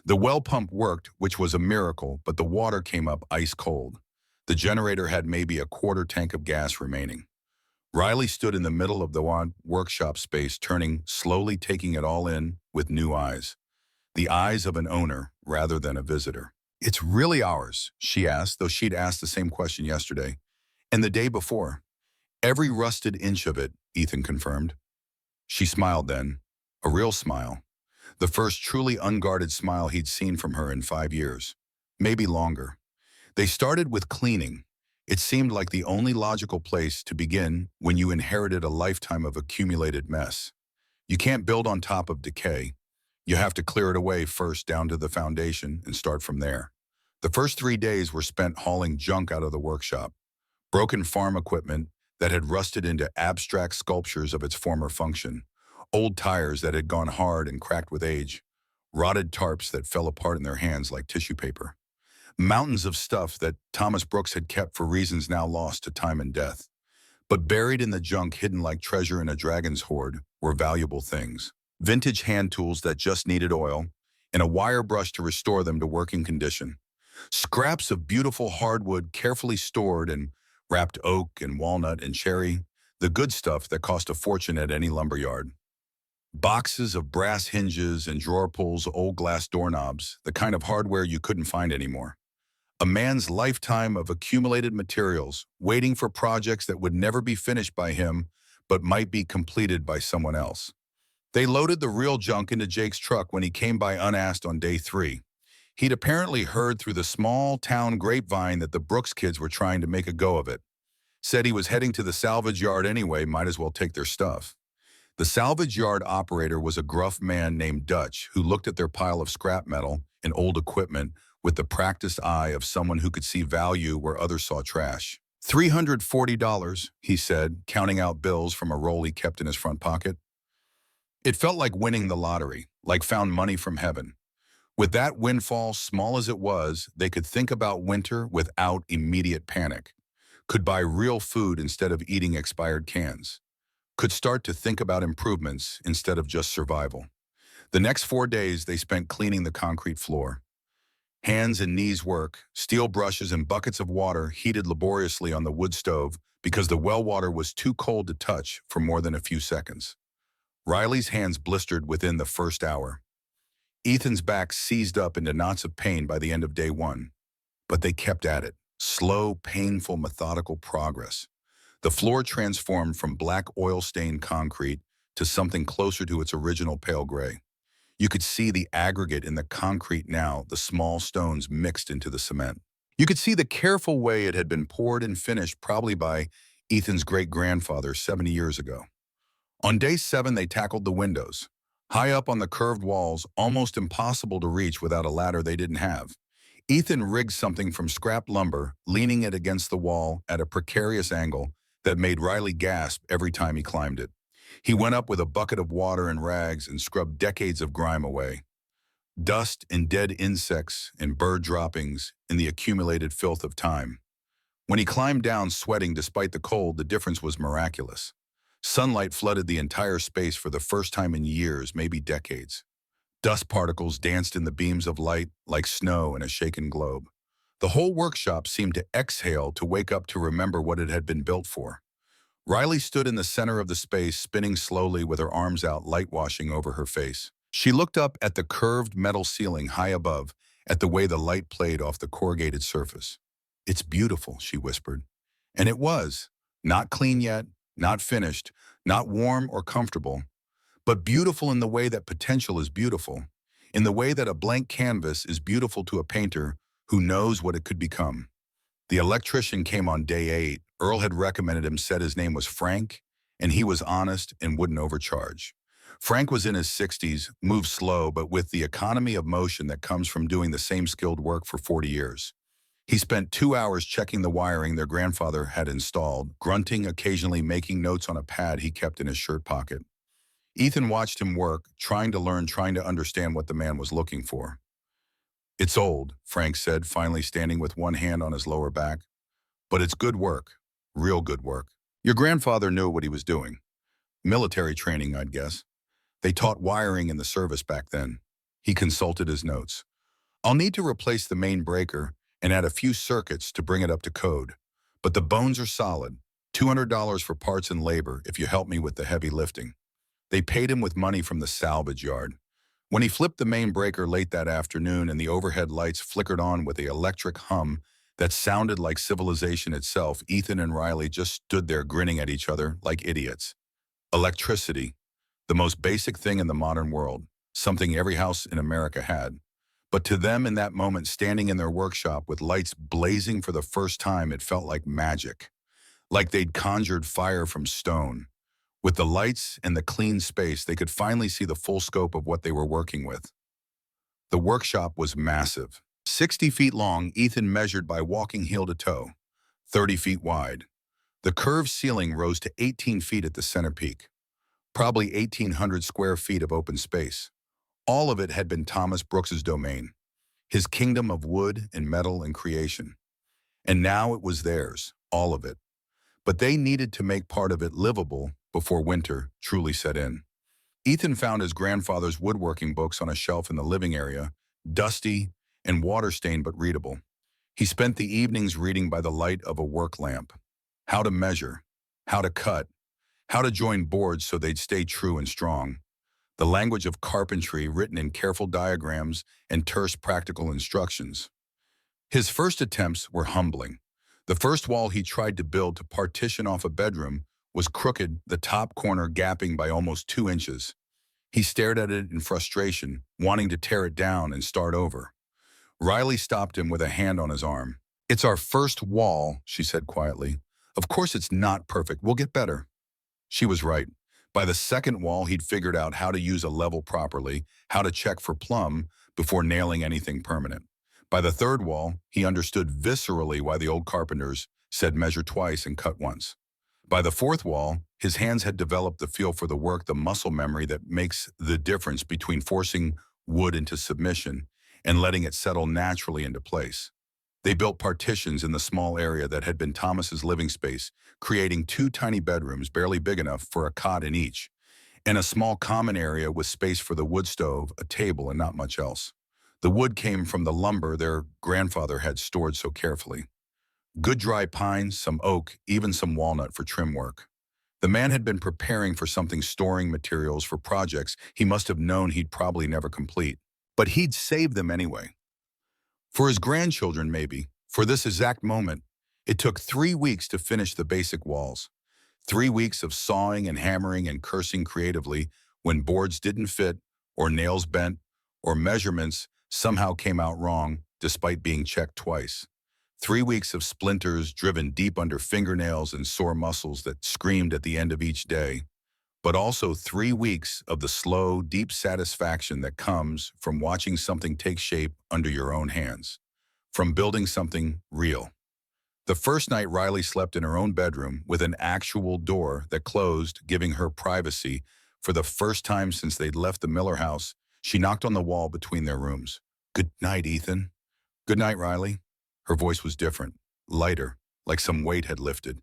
The well pump worked, which was a miracle, but the water came up ice cold. The generator had maybe a quarter tank of gas remaining. Riley stood in the middle of the workshop space, slowly taking it all in with new eyes. The eyes of an owner rather than a visitor. It's really ours, she asked, though she'd asked the same question yesterday. And the day before. Every rusted inch of it, Ethan confirmed. She smiled then, a real smile. The first truly unguarded smile he'd seen from her in 5 years. Maybe longer. They started with cleaning. It seemed like the only logical place to begin when you inherited a lifetime of accumulated mess. You can't build on top of decay. You have to clear it away first down to the foundation and start from there. The first 3 days were spent hauling junk out of the workshop. Broken farm equipment that had rusted into abstract sculptures of its former function. Old tires that had gone hard and cracked with age. rotted tarps that fell apart in their hands like tissue paper, mountains of stuff that Thomas Brooks had kept for reasons now lost to time and death. But buried in the junk hidden like treasure in a dragon's hoard were valuable things. Vintage hand tools that just needed oil, and a wire brush to restore them to working condition. Scraps of beautiful hardwood carefully stored in wrapped oak and walnut and cherry, the good stuff that cost a fortune at any lumberyard. Boxes of brass hinges and drawer pulls, old glass doorknobs, the kind of hardware you couldn't find anymore. A man's lifetime of accumulated materials, waiting for projects that would never be finished by him, but might be completed by someone else. They loaded the real junk into Jake's truck when he came by unasked on day 3. He'd apparently heard through the small town grapevine that the Brooks kids were trying to make a go of it. Said he was heading to the salvage yard anyway, might as well take their stuff. The salvage yard operator was a gruff man named Dutch who looked at their pile of scrap metal and old equipment with the practiced eye of someone who could see value where others saw trash. $340, he said, counting out bills from a roll he kept in his front pocket. It felt like winning the lottery, like found money from heaven. With that windfall, small as it was, they could think about winter without immediate panic, could buy real food instead of eating expired cans, could start to think about improvements instead of just survival. The next 4 days they spent cleaning the concrete floor. Hands and knees work, steel brushes and buckets of water heated laboriously on the wood stove because the well water was too cold to touch for more than a few seconds. Riley's hands blistered within the first hour. Ethan's back seized up into knots of pain by the end of day 1. But they kept at it. Slow, painful, methodical progress. The floor transformed from black oil-stained concrete to something closer to its original pale gray. You could see the aggregate in the concrete now, the small stones mixed into the cement. You could see the careful way it had been poured and finished probably by Ethan's great-grandfather 70 years ago. On day 7, they tackled the windows. High up on the curved walls, almost impossible to reach without a ladder they didn't have. Ethan rigged something from scrap lumber, leaning it against the wall at a precarious angle that made Riley gasp every time he climbed it. He went up with a bucket of water and rags and scrubbed decades of grime away. Dust and dead insects and bird droppings in the accumulated filth of time. When he climbed down sweating despite the cold, the difference was miraculous. Sunlight flooded the entire space for the first time in years, maybe decades. Dust particles danced in the beams of light like snow in a shaken globe. The whole workshop seemed to exhale, to wake up, to remember what it had been built for. Riley stood in the center of the space, spinning slowly with her arms out, light washing over her face. She looked up at the curved metal ceiling high above, at the way the light played off the corrugated surface. "It's beautiful," she whispered. And it was. Not clean yet, not finished, not warm or comfortable, but beautiful in the way that potential is beautiful, in the way that a blank canvas is beautiful to a painter who knows what it could become. The electrician came on day 8. Earl had recommended him, said his name was Frank, and he was honest and wouldn't overcharge. Frank was in his 60s, moved slow, but with the economy of motion that comes from doing the same skilled work for 40 years. He spent 2 hours checking the wiring their grandfather had installed, grunting, occasionally making notes on a pad he kept in his shirt pocket. Ethan watched him work, trying to learn, trying to understand what the man was looking for. "It's old," Frank said, finally standing with one hand on his lower back. "But it's good work, real good work. Your grandfather knew what he was doing. Military training, I'd guess. They taught wiring in the service back then." He consulted his notes. "I'll need to replace the main breaker and add a few circuits to bring it up to code. But the bones are solid. $200 for parts and labor if you help me with the heavy lifting." They paid him with money from the salvage yard. When he flipped the main breaker late that afternoon and the overhead lights flickered on with the electric hum that sounded like civilization itself, Ethan and Riley just stood there grinning at each other like idiots. Electricity, the most basic thing in the modern world, something every house in America had. But to them in that moment, standing in their workshop with lights blazing for the first time, it felt like magic, like they'd conjured fire from stone. With the lights and the clean space, they could finally see the full scope of what they were working with. The workshop was massive. 60 feet long, Ethan measured by walking heel to toe, 30 feet wide. The curved ceiling rose to 18 feet at the center peak, probably 1,800 square feet of open space. All of it had been Thomas Brooks's domain, his kingdom of wood and metal and creation. And now it was theirs, all of it. But they needed to make part of it livable before winter truly set in. Ethan found his grandfather's woodworking books on a shelf in the living area, dusty and water-stained but readable. He spent the evenings reading by the light of a work lamp. How to measure, how to cut, how to join boards so they'd stay true and strong. The language of carpentry written in careful diagrams and terse practical instructions. His first attempts were humbling. The first wall he tried to build to partition off a bedroom was crooked, the top corner gapping by almost 2 inches. He stared at it in frustration, wanting to tear it down and start over. Riley stopped him with a hand on his arm. "It's our first wall," she said quietly. "Of course it's not perfect. We'll get better." She was right. By the second wall, he'd figured out how to use a level properly, how to check for plumb before nailing anything permanent. By the third wall, he understood viscerally why the old carpenters said measure twice and cut once. By the fourth wall, his hands had developed the feel for the work, the muscle memory that makes the difference between forcing wood into submission and letting it settle naturally into place. They built partitions in the small area that had been Thomas's living space, creating 2 tiny bedrooms barely big enough for a cot in each, and a small common area with space for the wood stove, a table, and not much else. The wood came from the lumber their grandfather had stored so carefully. Good dry pine, some oak, even some walnut for trim work. The man had been preparing for something, storing materials for projects he must have known he'd probably never complete. But he'd save them anyway. For his grandchildren, maybe. For this exact moment, it took 3 weeks to finish the basic walls. 3 weeks of sawing and hammering and cursing creatively when boards didn't fit, or nails bent, or measurements somehow came out wrong despite being checked twice. 3 weeks of splinters driven deep under fingernails and sore muscles that screamed at the end of each day. But also 3 weeks of the slow, deep satisfaction that comes from watching something take shape under your own hands, from building something real. The first night Riley slept in her own bedroom with an actual door that closed, giving her privacy. For the first time since they'd left the Miller house, she knocked on the wall between their rooms. "Good night, Ethan." "Good night, Riley." Her voice was different, lighter, like some weight had lifted.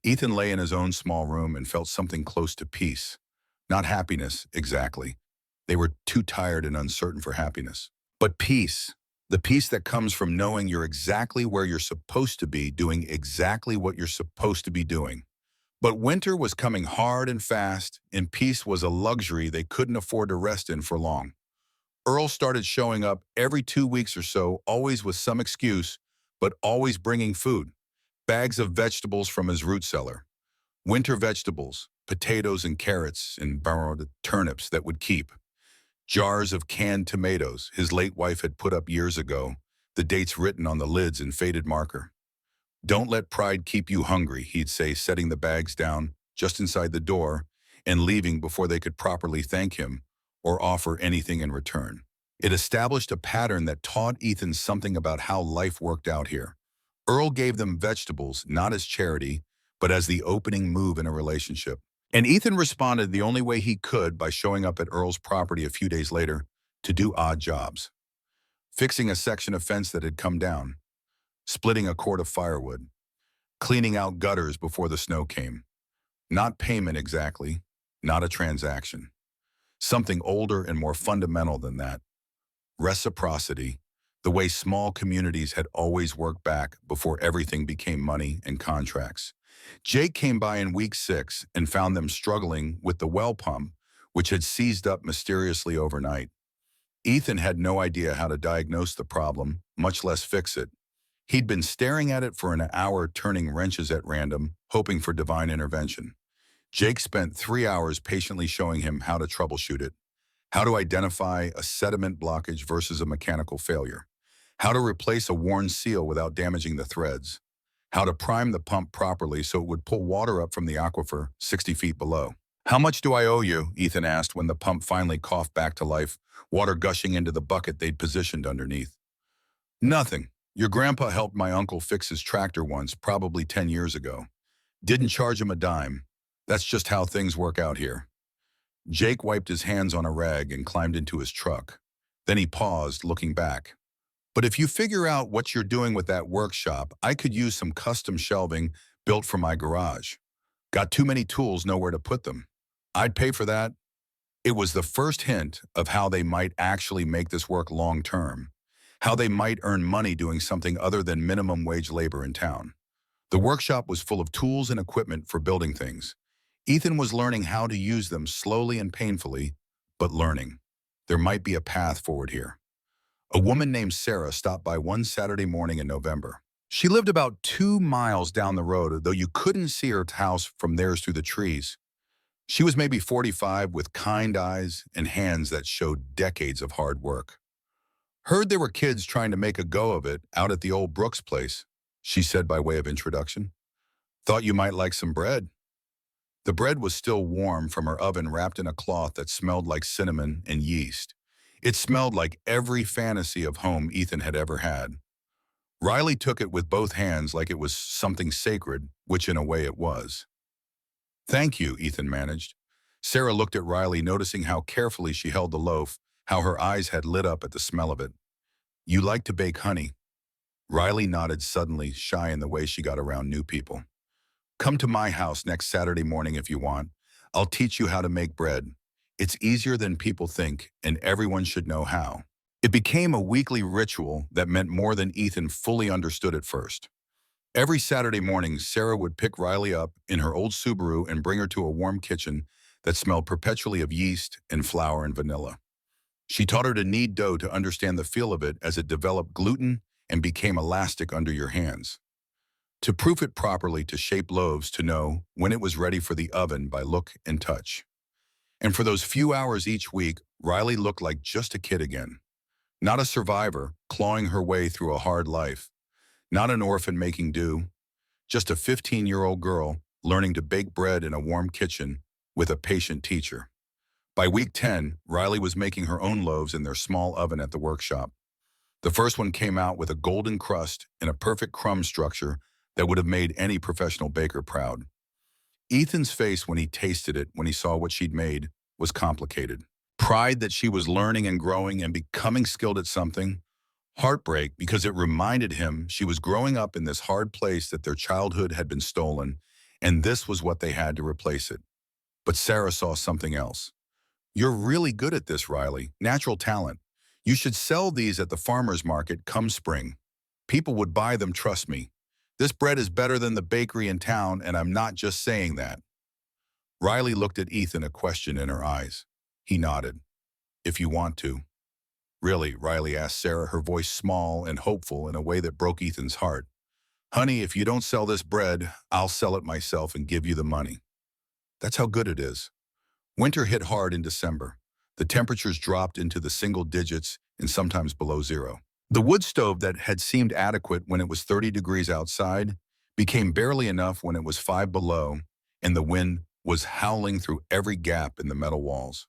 Ethan lay in his own small room and felt something close to peace. Not happiness, exactly. They were too tired and uncertain for happiness. But peace. The peace that comes from knowing you're exactly where you're supposed to be, doing exactly what you're supposed to be doing. But winter was coming hard and fast, and peace was a luxury they couldn't afford to rest in for long. Earl started showing up every 2 weeks or so, always with some excuse, but always bringing food. Bags of vegetables from his root cellar. Winter vegetables, potatoes and carrots and borrowed turnips that would keep. Jars of canned tomatoes his late wife had put up years ago, the dates written on the lids in faded marker. "Don't let pride keep you hungry," he'd say, setting the bags down just inside the door and leaving before they could properly thank him or offer anything in return. It established a pattern that taught Ethan something about how life worked out here. Earl gave them vegetables, not as charity, but as the opening move in a relationship. And Ethan responded the only way he could, by showing up at Earl's property a few days later to do odd jobs. Fixing a section of fence that had come down, splitting a cord of firewood, cleaning out gutters before the snow came. Not payment exactly, not a transaction. Something older and more fundamental than that. Reciprocity. The way small communities had always worked back before everything became money and contracts. Jake came by in week 6 and found them struggling with the well pump, which had seized up mysteriously overnight. Ethan had no idea how to diagnose the problem, much less fix it. He'd been staring at it for an hour, turning wrenches at random, hoping for divine intervention. Jake spent 3 hours patiently showing him how to troubleshoot it, how to identify a sediment blockage versus a mechanical failure, how to replace a worn seal without damaging the threads, how to prime the pump properly so it would pull water up from the aquifer 60 feet below. "How much do I owe you?" Ethan asked when the pump finally coughed back to life, water gushing into the bucket they'd positioned underneath. "Nothing. Your grandpa helped my uncle fix his tractor once, probably 10 years ago. Didn't charge him a dime. That's just how things work out here." Jake wiped his hands on a rag and climbed into his truck. Then he paused, looking back. But if you figure out what you're doing with that workshop, I could use some custom shelving built for my garage. Got too many tools, nowhere to put them. I'd pay for that. It was the first hint of how they might actually make this work long term, how they might earn money doing something other than minimum wage labor in town. The workshop was full of tools and equipment for building things. Ethan was learning how to use them slowly and painfully, but learning. There might be a path forward here. A woman named Sarah stopped by one Saturday morning in November. She lived about 2 miles down the road, though you couldn't see her house from theirs through the trees. She was maybe 45 with kind eyes and hands that showed decades of hard work. Heard there were kids trying to make a go of it out at the old Brooks place, she said by way of introduction. Thought you might like some bread. The bread was still warm from her oven wrapped in a cloth that smelled like cinnamon and yeast. It smelled like every fantasy of home Ethan had ever had. Riley took it with both hands like it was something sacred, which in a way it was. Thank you, Ethan managed. Sarah looked at Riley, noticing how carefully she held the loaf, how her eyes had lit up at the smell of it. You like to bake honey? Riley nodded, suddenly shy in the way she got around new people. Come to my house next Saturday morning if you want. I'll teach you how to make bread. It's easier than people think, and everyone should know how. It became a weekly ritual that meant more than Ethan fully understood at first. Every Saturday morning, Sarah would pick Riley up in her old Subaru and bring her to a warm kitchen that smelled perpetually of yeast and flour and vanilla. She taught her to knead dough to understand the feel of it as it developed gluten and became elastic under your hands. To proof it properly, to shape loaves, to know when it was ready for the oven by look and touch. And for those few hours each week, Riley looked like just a kid again. Not a survivor, clawing her way through a hard life. Not an orphan making do. Just a 15-year-old girl learning to bake bread in a warm kitchen with a patient teacher. By week 10, Riley was making her own loaves in their small oven at the workshop. The first one came out with a golden crust and a perfect crumb structure that would have made any professional baker proud. Ethan's face when he tasted it, when he saw what she'd made, was complicated. Pride that she was learning and growing and becoming skilled at something. Heartbreak because it reminded him she was growing up in this hard place that their childhood had been stolen, and this was what they had to replace it. But Sarah saw something else. You're really good at this, Riley. Natural talent. You should sell these at the farmer's market come spring. People would buy them, trust me. This bread is better than the bakery in town, and I'm not just saying that. Riley looked at Ethan, a question in her eyes. He nodded. If you want to. Really, Riley asked Sarah, her voice small and hopeful in a way that broke Ethan's heart. Honey, if you don't sell this bread, I'll sell it myself and give you the money. That's how good it is. Winter hit hard in December. The temperatures dropped into the single digits and sometimes below zero. The wood stove that had seemed adequate when it was 30 degrees outside became barely enough when it was 5 below, and the wind was howling through every gap in the metal walls.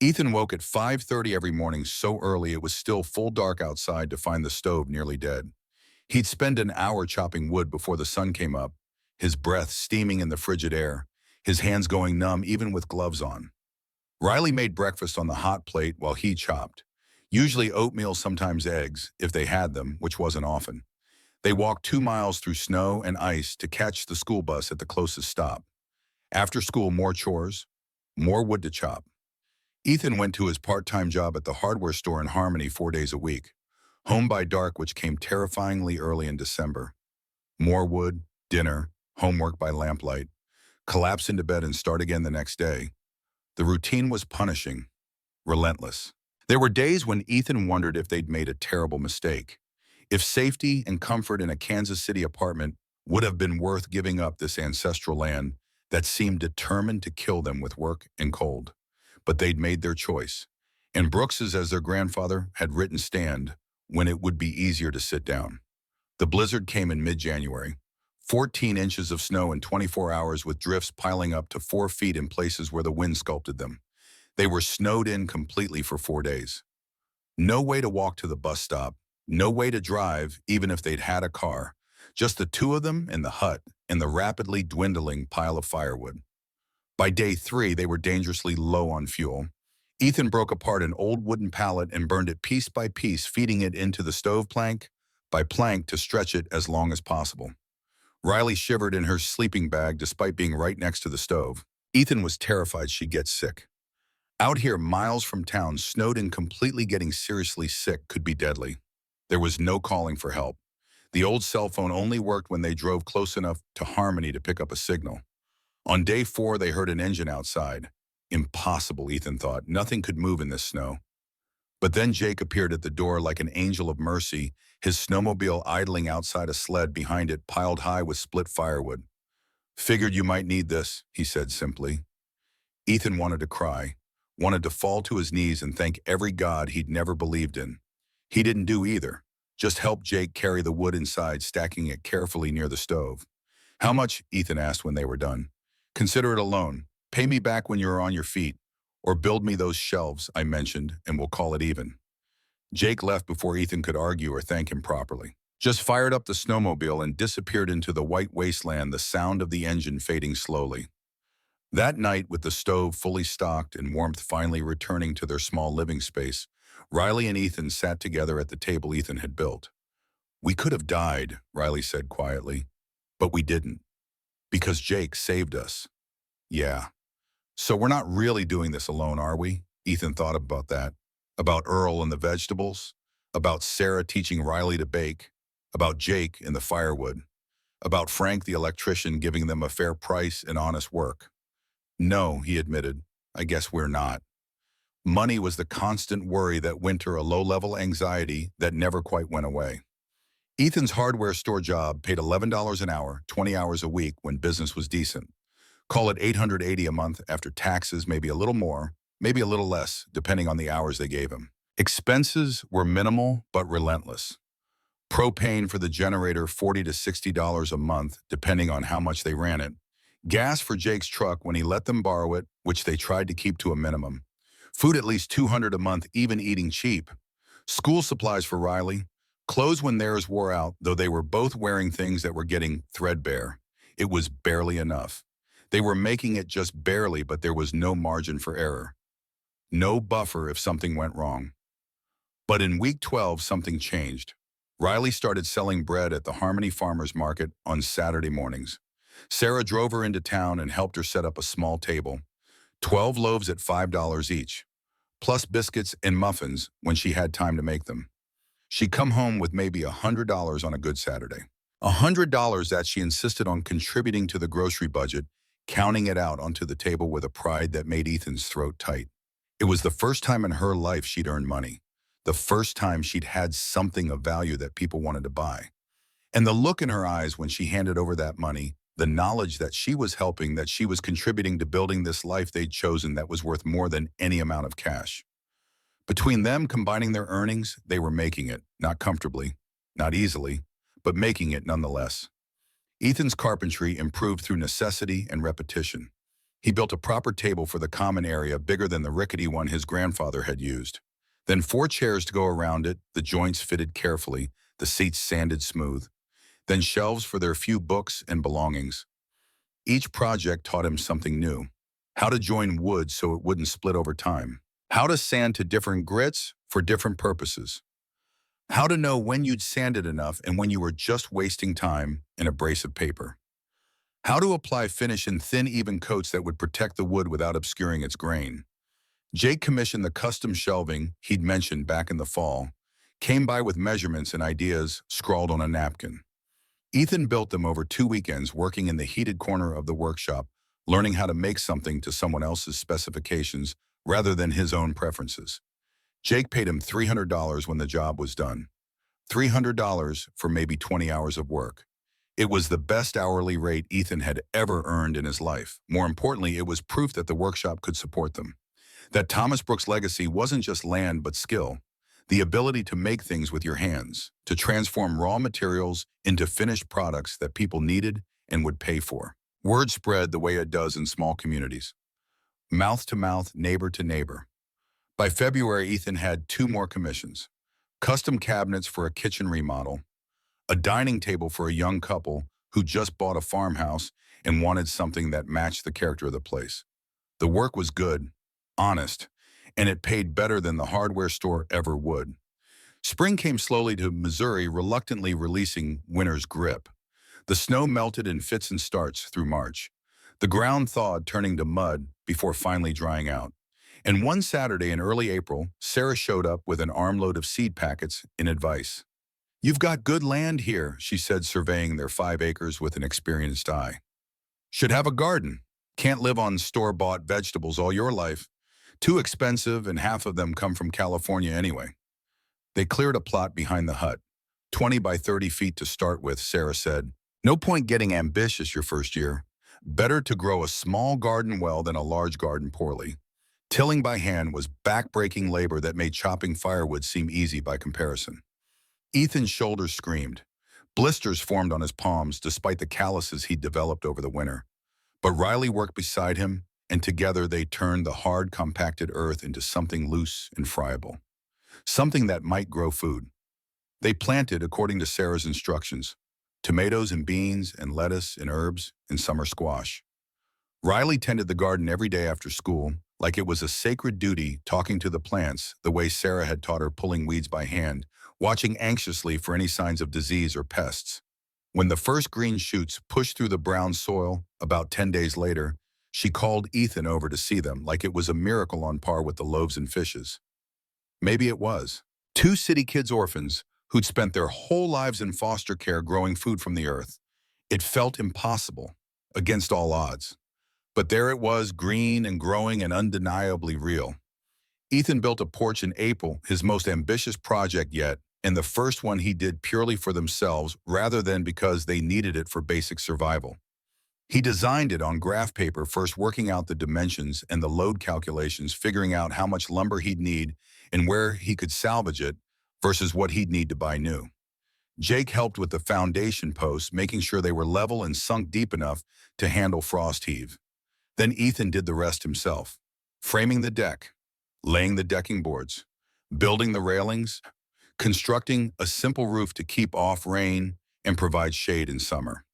Ethan woke at 5:30 every morning so early it was still full dark outside to find the stove nearly dead. He'd spend an hour chopping wood before the sun came up, his breath steaming in the frigid air, his hands going numb even with gloves on. Riley made breakfast on the hot plate while he chopped. Usually oatmeal, sometimes eggs, if they had them, which wasn't often. They walked 2 miles through snow and ice to catch the school bus at the closest stop. After school, more chores, more wood to chop. Ethan went to his part-time job at the hardware store in Harmony 4 days a week. Home by dark, which came terrifyingly early in December. More wood, dinner, homework by lamplight. Collapse into bed and start again the next day. The routine was punishing, relentless. There were days when Ethan wondered if they'd made a terrible mistake. If safety and comfort in a Kansas City apartment would have been worth giving up this ancestral land that seemed determined to kill them with work and cold. But they'd made their choice. And Brooks's, as their grandfather, had written stand when it would be easier to sit down. The blizzard came in mid-January. 14 inches of snow in 24 hours with drifts piling up to 4 feet in places where the wind sculpted them. They were snowed in completely for 4 days. No way to walk to the bus stop, no way to drive even if they'd had a car. Just the two of them in the hut and the rapidly dwindling pile of firewood. By day 3, they were dangerously low on fuel. Ethan broke apart an old wooden pallet and burned it piece by piece, feeding it into the stove plank by plank to stretch it as long as possible. Riley shivered in her sleeping bag despite being right next to the stove. Ethan was terrified she'd get sick. Out here, miles from town, snowed and completely getting seriously sick could be deadly. There was no calling for help. The old cell phone only worked when they drove close enough to Harmony to pick up a signal. On day 4, they heard an engine outside. Impossible, Ethan thought. Nothing could move in this snow. But then Jake appeared at the door like an angel of mercy, his snowmobile idling outside a sled behind it piled high with split firewood. "Figured you might need this," he said simply. Ethan wanted to cry, wanted to fall to his knees and thank every god he'd never believed in. He didn't do either, just helped Jake carry the wood inside, stacking it carefully near the stove. "How much?" Ethan asked when they were done. "Consider it a loan. Pay me back when you're on your feet. Or build me those shelves I mentioned, and we'll call it even." Jake left before Ethan could argue or thank him properly. Just fired up the snowmobile and disappeared into the white wasteland, the sound of the engine fading slowly. That night, with the stove fully stocked and warmth finally returning to their small living space, Riley and Ethan sat together at the table Ethan had built. "We could have died," Riley said quietly, "but we didn't. Because Jake saved us." "Yeah. So we're not really doing this alone, are we?" Ethan thought about that. About Earl and the vegetables, about Sarah teaching Riley to bake, about Jake and the firewood, about Frank the electrician giving them a fair price and honest work. "No," he admitted, "I guess we're not." Money was the constant worry that winter, a low-level anxiety that never quite went away. Ethan's hardware store job paid $11 an hour, 20 hours a week when business was decent. Call it $880 a month after taxes, maybe a little more, maybe a little less, depending on the hours they gave him. Expenses were minimal but relentless. Propane for the generator, $40 to $60 a month, depending on how much they ran it. Gas for Jake's truck when he let them borrow it, which they tried to keep to a minimum. Food at least $200 a month, even eating cheap. School supplies for Riley. Clothes when theirs wore out, though they were both wearing things that were getting threadbare. It was barely enough. They were making it just barely, but there was no margin for error. No buffer if something went wrong. But in week 12, something changed. Riley started selling bread at the Harmony Farmers Market on Saturday mornings. Sarah drove her into town and helped her set up a small table. 12 loaves at $5 each, plus biscuits and muffins when she had time to make them. She'd come home with maybe $100 on a good Saturday. $100 that she insisted on contributing to the grocery budget, counting it out onto the table with a pride that made Ethan's throat tight. It was the first time in her life she'd earned money. The first time she'd had something of value that people wanted to buy. And the look in her eyes when she handed over that money, the knowledge that she was helping, that she was contributing to building this life they'd chosen that was worth more than any amount of cash. Between them combining their earnings, they were making it, not comfortably, not easily, but making it nonetheless. Ethan's carpentry improved through necessity and repetition. He built a proper table for the common area bigger than the rickety one his grandfather had used. Then 4 chairs to go around it, the joints fitted carefully, the seats sanded smooth. Then shelves for their few books and belongings. Each project taught him something new. How to join wood so it wouldn't split over time. How to sand to different grits for different purposes. How to know when you'd sanded enough and when you were just wasting time in abrasive paper. How to apply finish in thin, even coats that would protect the wood without obscuring its grain. Jake commissioned the custom shelving he'd mentioned back in the fall, came by with measurements and ideas scrawled on a napkin. Ethan built them over 2 weekends, working in the heated corner of the workshop, learning how to make something to someone else's specifications rather than his own preferences. Jake paid him $300 when the job was done. $300 for maybe 20 hours of work. It was the best hourly rate Ethan had ever earned in his life. More importantly, it was proof that the workshop could support them. That Thomas Brooks' legacy wasn't just land but skill. The ability to make things with your hands, to transform raw materials into finished products that people needed and would pay for. Word spread the way it does in small communities. Mouth to mouth, neighbor to neighbor. By February, Ethan had 2 more commissions. Custom cabinets for a kitchen remodel, a dining table for a young couple who just bought a farmhouse and wanted something that matched the character of the place. The work was good, honest, and it paid better than the hardware store ever would. Spring came slowly to Missouri, reluctantly releasing winter's grip. The snow melted in fits and starts through March. The ground thawed, turning to mud before finally drying out. And one Saturday in early April, Sarah showed up with an armload of seed packets in advice. "You've got good land here," she said, surveying their 5 acres with an experienced eye. "Should have a garden. Can't live on store-bought vegetables all your life. Too expensive, and half of them come from California anyway." They cleared a plot behind the hut, 20 by 30 feet to start with, Sarah said. "No point getting ambitious your first year. Better to grow a small garden well than a large garden poorly." Tilling by hand was back-breaking labor that made chopping firewood seem easy by comparison. Ethan's shoulders screamed. Blisters formed on his palms despite the calluses he'd developed over the winter. But Riley worked beside him, and together they turned the hard, compacted earth into something loose and friable. Something that might grow food. They planted, according to Sarah's instructions, tomatoes and beans and lettuce and herbs and summer squash. Riley tended the garden every day after school, like it was a sacred duty, talking to the plants the way Sarah had taught her, pulling weeds by hand, watching anxiously for any signs of disease or pests. When the first green shoots pushed through the brown soil, about 10 days later, she called Ethan over to see them, like it was a miracle on par with the loaves and fishes. Maybe it was. Two city kids, orphans, who'd spent their whole lives in foster care growing food from the earth. It felt impossible, against all odds. But there it was, green and growing and undeniably real. Ethan built a porch in April, his most ambitious project yet, and the first one he did purely for themselves rather than because they needed it for basic survival. He designed it on graph paper, first working out the dimensions and the load calculations, figuring out how much lumber he'd need and where he could salvage it versus what he'd need to buy new. Jake helped with the foundation posts, making sure they were level and sunk deep enough to handle frost heave. Then Ethan did the rest himself, framing the deck, laying the decking boards, building the railings, constructing a simple roof to keep off rain and provide shade in summer.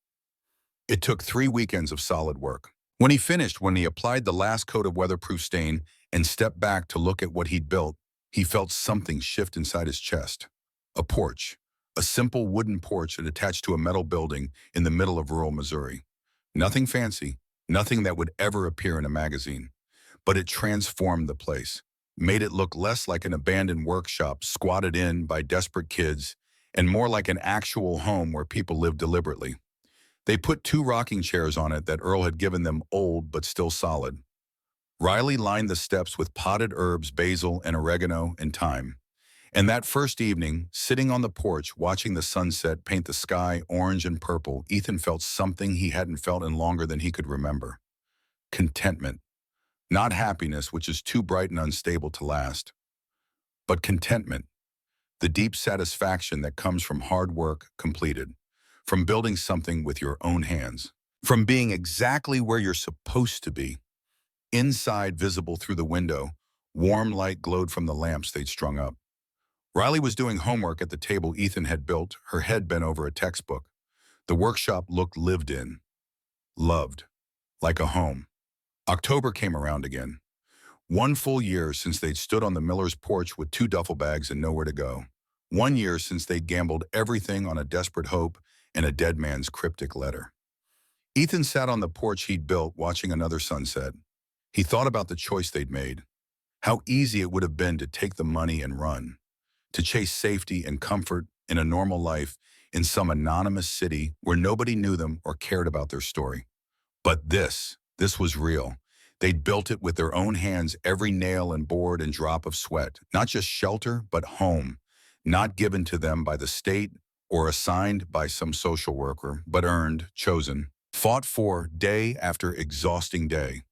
It took 3 weekends of solid work. When he applied the last coat of weatherproof stain and stepped back to look at what he'd built, he felt something shift inside his chest. A porch, a simple wooden porch attached to a metal building in the middle of rural Missouri. Nothing fancy, nothing that would ever appear in a magazine. But it transformed the place, made it look less like an abandoned workshop squatted in by desperate kids and more like an actual home where people lived deliberately. They put 2 rocking chairs on it that Earl had given them, old but still solid. Riley lined the steps with potted herbs, basil and oregano and thyme. And that first evening, sitting on the porch, watching the sunset paint the sky orange and purple, Ethan felt something he hadn't felt in longer than he could remember. Contentment. Not happiness, which is too bright and unstable to last, but contentment. The deep satisfaction that comes from hard work completed, from building something with your own hands, from being exactly where you're supposed to be. Inside, visible through the window, warm light glowed from the lamps they'd strung up. Riley was doing homework at the table Ethan had built, her head bent over a textbook. The workshop looked lived in, loved, like a home. October came around again. 1 full year since they'd stood on the miller's porch with 2 duffel bags and nowhere to go. 1 year since they'd gambled everything on a desperate hope and a dead man's cryptic letter. Ethan sat on the porch he'd built, watching another sunset. He thought about the choice they'd made. How easy it would have been to take the money and run, to chase safety and comfort in a normal life in some anonymous city where nobody knew them or cared about their story. But this was real. They'd built it with their own hands, every nail and board and drop of sweat. Not just shelter, but home. Not given to them by the state or assigned by some social worker, but earned, chosen, fought for day after exhausting day.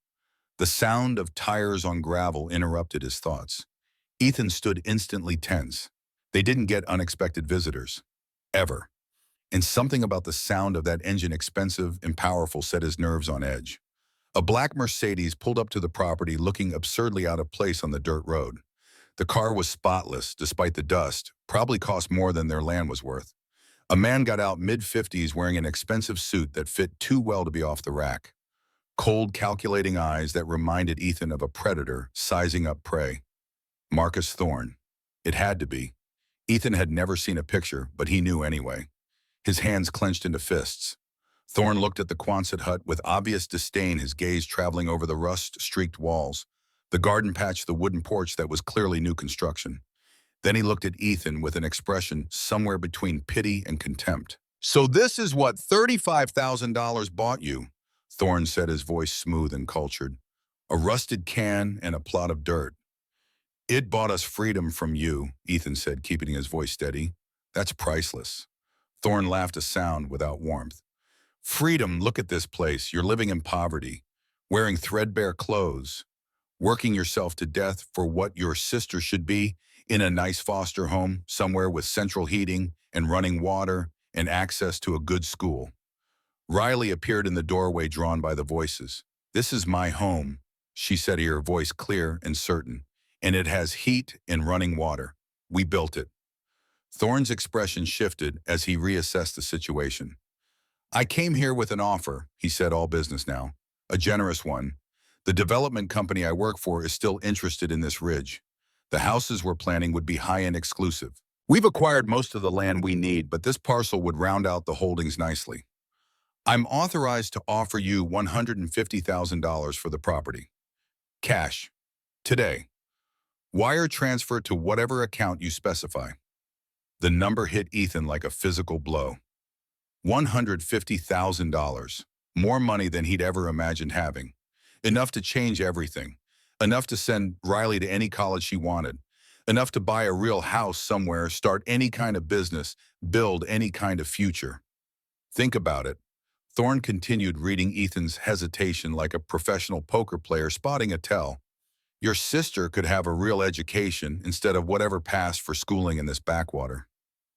The sound of tires on gravel interrupted his thoughts. Ethan stood instantly tense. They didn't get unexpected visitors. Ever. And something about the sound of that engine, expensive and powerful, set his nerves on edge. A black Mercedes pulled up to the property, looking absurdly out of place on the dirt road. The car was spotless, despite the dust, probably cost more than their land was worth. A man got out, mid-50s, wearing an expensive suit that fit too well to be off the rack. cold, calculating eyes that reminded Ethan of a predator sizing up prey. Marcus Thorne. It had to be. Ethan had never seen a picture, but he knew anyway. His hands clenched into fists. Thorne looked at the Quonset hut with obvious disdain, his gaze traveling over the rust-streaked walls, the garden patch, the wooden porch that was clearly new construction. Then he looked at Ethan with an expression somewhere between pity and contempt. "So this is what $35,000 bought you," Thorne said, his voice smooth and cultured. "A rusted can and a plot of dirt." "It bought us freedom from you," Ethan said, keeping his voice steady. "That's priceless." Thorne laughed, a sound without warmth. "Freedom, look at this place. You're living in poverty, wearing threadbare clothes, working yourself to death for what your sister should be, in a nice foster home, somewhere with central heating and running water and access to a good school." Riley appeared in the doorway, drawn by the voices. "This is my home," she said, her voice clear and certain, "and it has heat and running water. We built it." Thorne's expression shifted as he reassessed the situation. "I came here with an offer," he said, all business now. "A generous one. The development company I work for is still interested in this ridge. The houses we're planning would be high-end exclusive. We've acquired most of the land we need, but this parcel would round out the holdings nicely. I'm authorized to offer you $150,000 for the property. Cash. Today. Wire transfer to whatever account you specify." The number hit Ethan like a physical blow. $150,000. More money than he'd ever imagined having. Enough to change everything. Enough to send Riley to any college she wanted. Enough to buy a real house somewhere, start any kind of business, build any kind of future. "Think about it." Thorne continued, reading Ethan's hesitation like a professional poker player spotting a tell. "Your sister could have a real education instead of whatever passed for schooling in this backwater.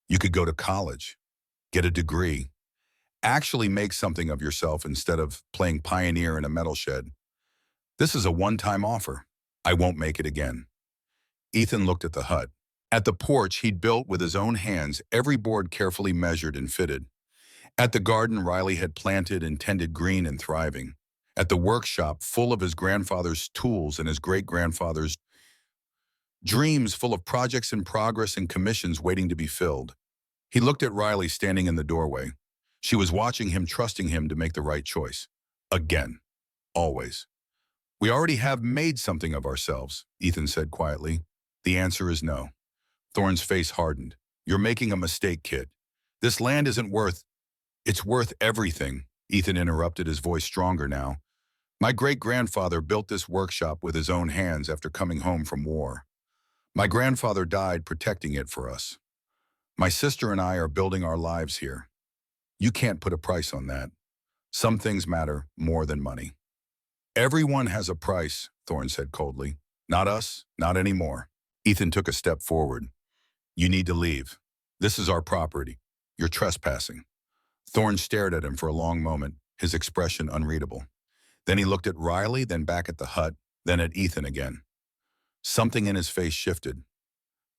You could go to college, get a degree, actually make something of yourself instead of playing pioneer in a metal shed. This is a one-time offer. I won't make it again." Ethan looked at the hut. At the porch he'd built with his own hands, every board carefully measured and fitted. At the garden Riley had planted and tended, green and thriving. At the workshop full of his grandfather's tools and his great-grandfather's dreams, full of projects in progress and commissions waiting to be filled. He looked at Riley standing in the doorway. She was watching him, trusting him to make the right choice. Again. Always. "We already have made something of ourselves," Ethan said quietly. "The answer is no." Thorne's face hardened. "You're making a mistake, kid. This land isn't worth—" "It's worth everything," Ethan interrupted, his voice stronger now. "My great-grandfather built this workshop with his own hands after coming home from war. My grandfather died protecting it for us. My sister and I are building our lives here. You can't put a price on that. Some things matter more than money." "Everyone has a price," Thorne said coldly. "Not us, not anymore." Ethan took a step forward. "You need to leave. This is our property. You're trespassing." Thorne stared at him for a long moment, his expression unreadable. Then he looked at Riley, then back at the hut, then at Ethan again. Something in his face shifted.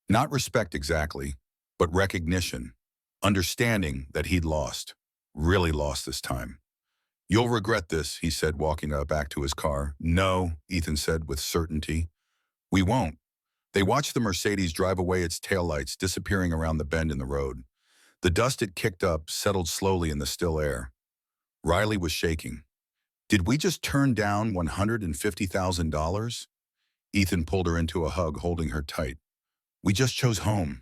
Not respect exactly, but recognition, understanding that he'd lost, really lost this time. "You'll regret this," he said, walking back to his car. "No," Ethan said with certainty. "We won't." They watched the Mercedes drive away, its taillights disappearing around the bend in the road. The dust it kicked up settled slowly in the still air. Riley was shaking. "Did we just turn down $150,000? Ethan pulled her into a hug, holding her tight. "We just chose home."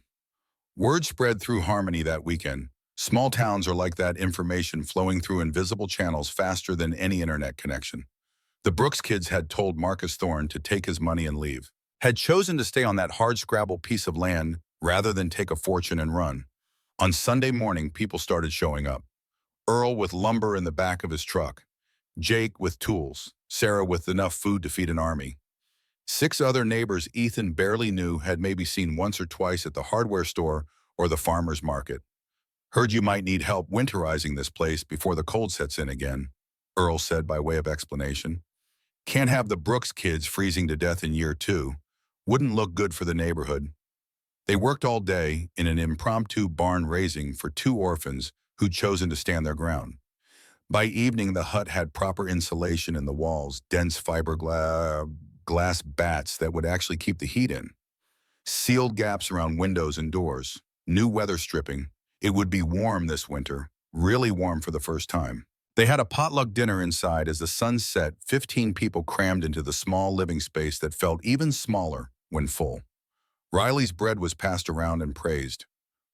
Word spread through Harmony that weekend. Small towns are like that, information flowing through invisible channels faster than any internet connection. The Brooks kids had told Marcus Thorne to take his money and leave. Had chosen to stay on that hard-scrabble piece of land rather than take a fortune and run. On Sunday morning, people started showing up. Earl with lumber in the back of his truck. Jake with tools. Sarah with enough food to feed an army. 6 other neighbors Ethan barely knew had maybe seen once or twice at the hardware store or the farmer's market. "Heard you might need help winterizing this place before the cold sets in again," Earl said by way of explanation. "Can't have the Brooks kids freezing to death in year 2. Wouldn't look good for the neighborhood." They worked all day in an impromptu barn raising for 2 orphans who'd chosen to stand their ground. By evening, the hut had proper insulation in the walls, dense glass bats that would actually keep the heat in, sealed gaps around windows and doors, new weather stripping. It would be warm this winter, really warm for the first time. They had a potluck dinner inside. As the sun set, 15 people crammed into the small living space that felt even smaller when full. Riley's bread was passed around and praised.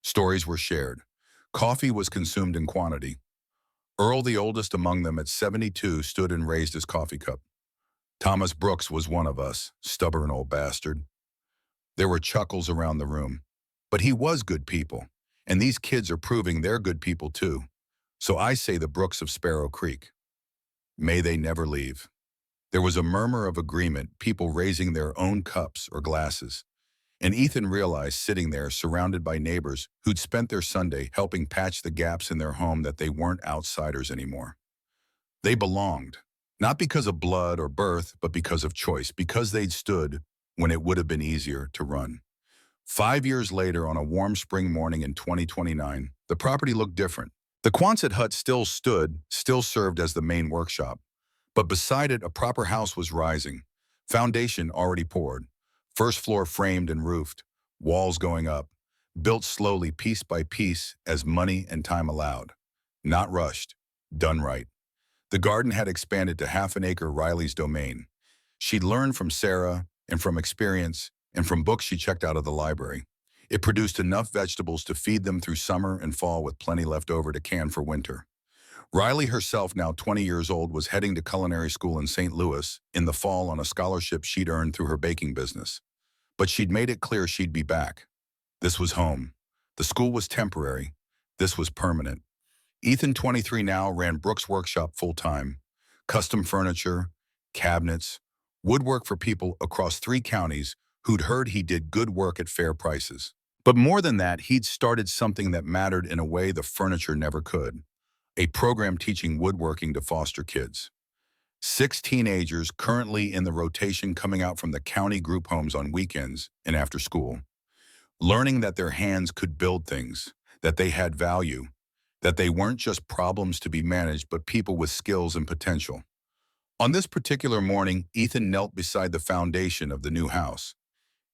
Stories were shared. Coffee was consumed in quantity. Earl, the oldest among them at 72, stood and raised his coffee cup. Thomas Brooks was one of us, stubborn old bastard. There were chuckles around the room. But he was good people, and these kids are proving they're good people too. So I say the Brooks of Sparrow Creek. May they never leave. There was a murmur of agreement, people raising their own cups or glasses. And Ethan realized, sitting there surrounded by neighbors who'd spent their Sunday helping patch the gaps in their home, that they weren't outsiders anymore. They belonged, not because of blood or birth, but because of choice, because they'd stood when it would have been easier to run. 5 years later, on a warm spring morning in 2029, the property looked different. The Quonset hut still stood, still served as the main workshop, but beside it a proper house was rising, foundation already poured, first floor framed and roofed, walls going up, built slowly piece by piece as money and time allowed. Not rushed, done right. The garden had expanded to half an acre, Riley's domain. She'd learned from Sarah and from experience and from books she checked out of the library. It produced enough vegetables to feed them through summer and fall, with plenty left over to can for winter. Riley herself, now 20 years old, was heading to culinary school in St. Louis in the fall on a scholarship she'd earned through her baking business. But she'd made it clear she'd be back. This was home. The school was temporary. This was permanent. Ethan, 23 now, ran Brooks' workshop full-time. Custom furniture, cabinets, woodwork for people across 3 counties who'd heard he did good work at fair prices. But more than that, he'd started something that mattered in a way the furniture never could. A program teaching woodworking to foster kids. 6 teenagers currently in the rotation, coming out from the county group homes on weekends and after school. Learning that their hands could build things, that they had value, that they weren't just problems to be managed, but people with skills and potential. On this particular morning, Ethan knelt beside the foundation of the new house.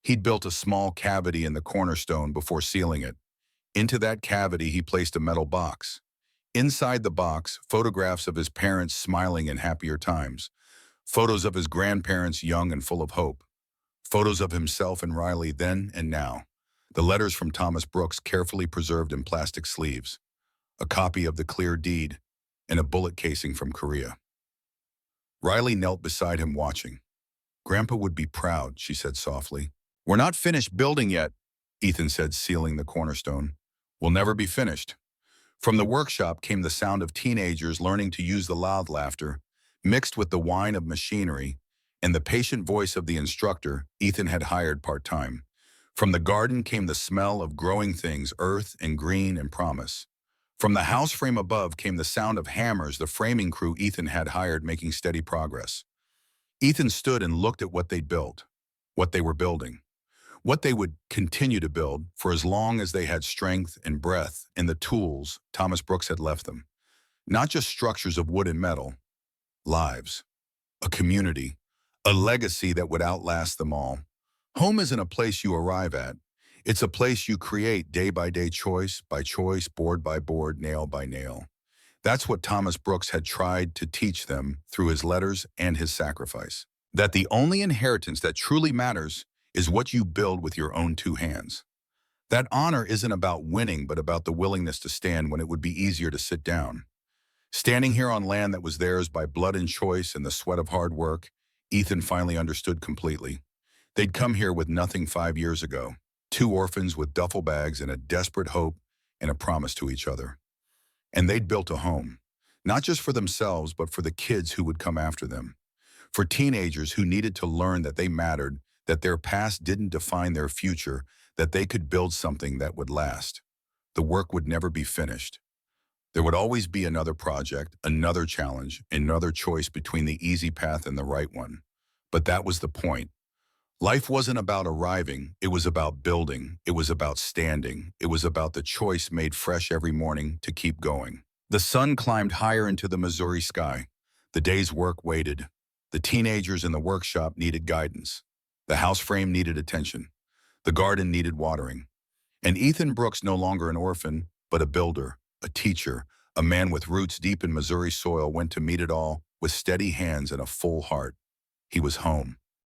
He'd built a small cavity in the cornerstone before sealing it. Into that cavity, he placed a metal box. Inside the box, photographs of his parents smiling in happier times, photos of his grandparents young and full of hope, photos of himself and Riley then and now, the letters from Thomas Brooks carefully preserved in plastic sleeves, a copy of the clear deed, and a bullet casing from Korea. Riley knelt beside him watching. "Grandpa would be proud," she said softly. "We're not finished building yet," Ethan said, sealing the cornerstone. "We'll never be finished." From the workshop came the sound of teenagers learning to use the loud laughter, mixed with the whine of machinery, and the patient voice of the instructor Ethan had hired part-time. From the garden came the smell of growing things, earth and green and promise. From the house frame above came the sound of hammers, the framing crew Ethan had hired, making steady progress. Ethan stood and looked at what they'd built, what they were building, what they would continue to build for as long as they had strength and breath and the tools Thomas Brooks had left them. Not just structures of wood and metal, lives, a community, a legacy that would outlast them all. Home isn't a place you arrive at. It's a place you create day by day, choice by choice, board by board, nail by nail. That's what Thomas Brooks had tried to teach them through his letters and his sacrifice. That the only inheritance that truly matters is what you build with your own 2 hands. That honor isn't about winning, but about the willingness to stand when it would be easier to sit down. Standing here on land that was theirs by blood and choice and the sweat of hard work, Ethan finally understood completely. They'd come here with nothing 5 years ago. 2 orphans with duffel bags and a desperate hope and a promise to each other. And they'd built a home, not just for themselves, but for the kids who would come after them. For teenagers who needed to learn that they mattered, that their past didn't define their future, that they could build something that would last. The work would never be finished. There would always be another project, another challenge, another choice between the easy path and the right one. But that was the point. Life wasn't about arriving, it was about building, it was about standing, it was about the choice made fresh every morning to keep going. The sun climbed higher into the Missouri sky. The day's work waited. The teenagers in the workshop needed guidance. The house frame needed attention. The garden needed watering. And Ethan Brooks, no longer an orphan, but a builder, a teacher, a man with roots deep in Missouri soil, went to meet it all with steady hands and a full heart. He was home.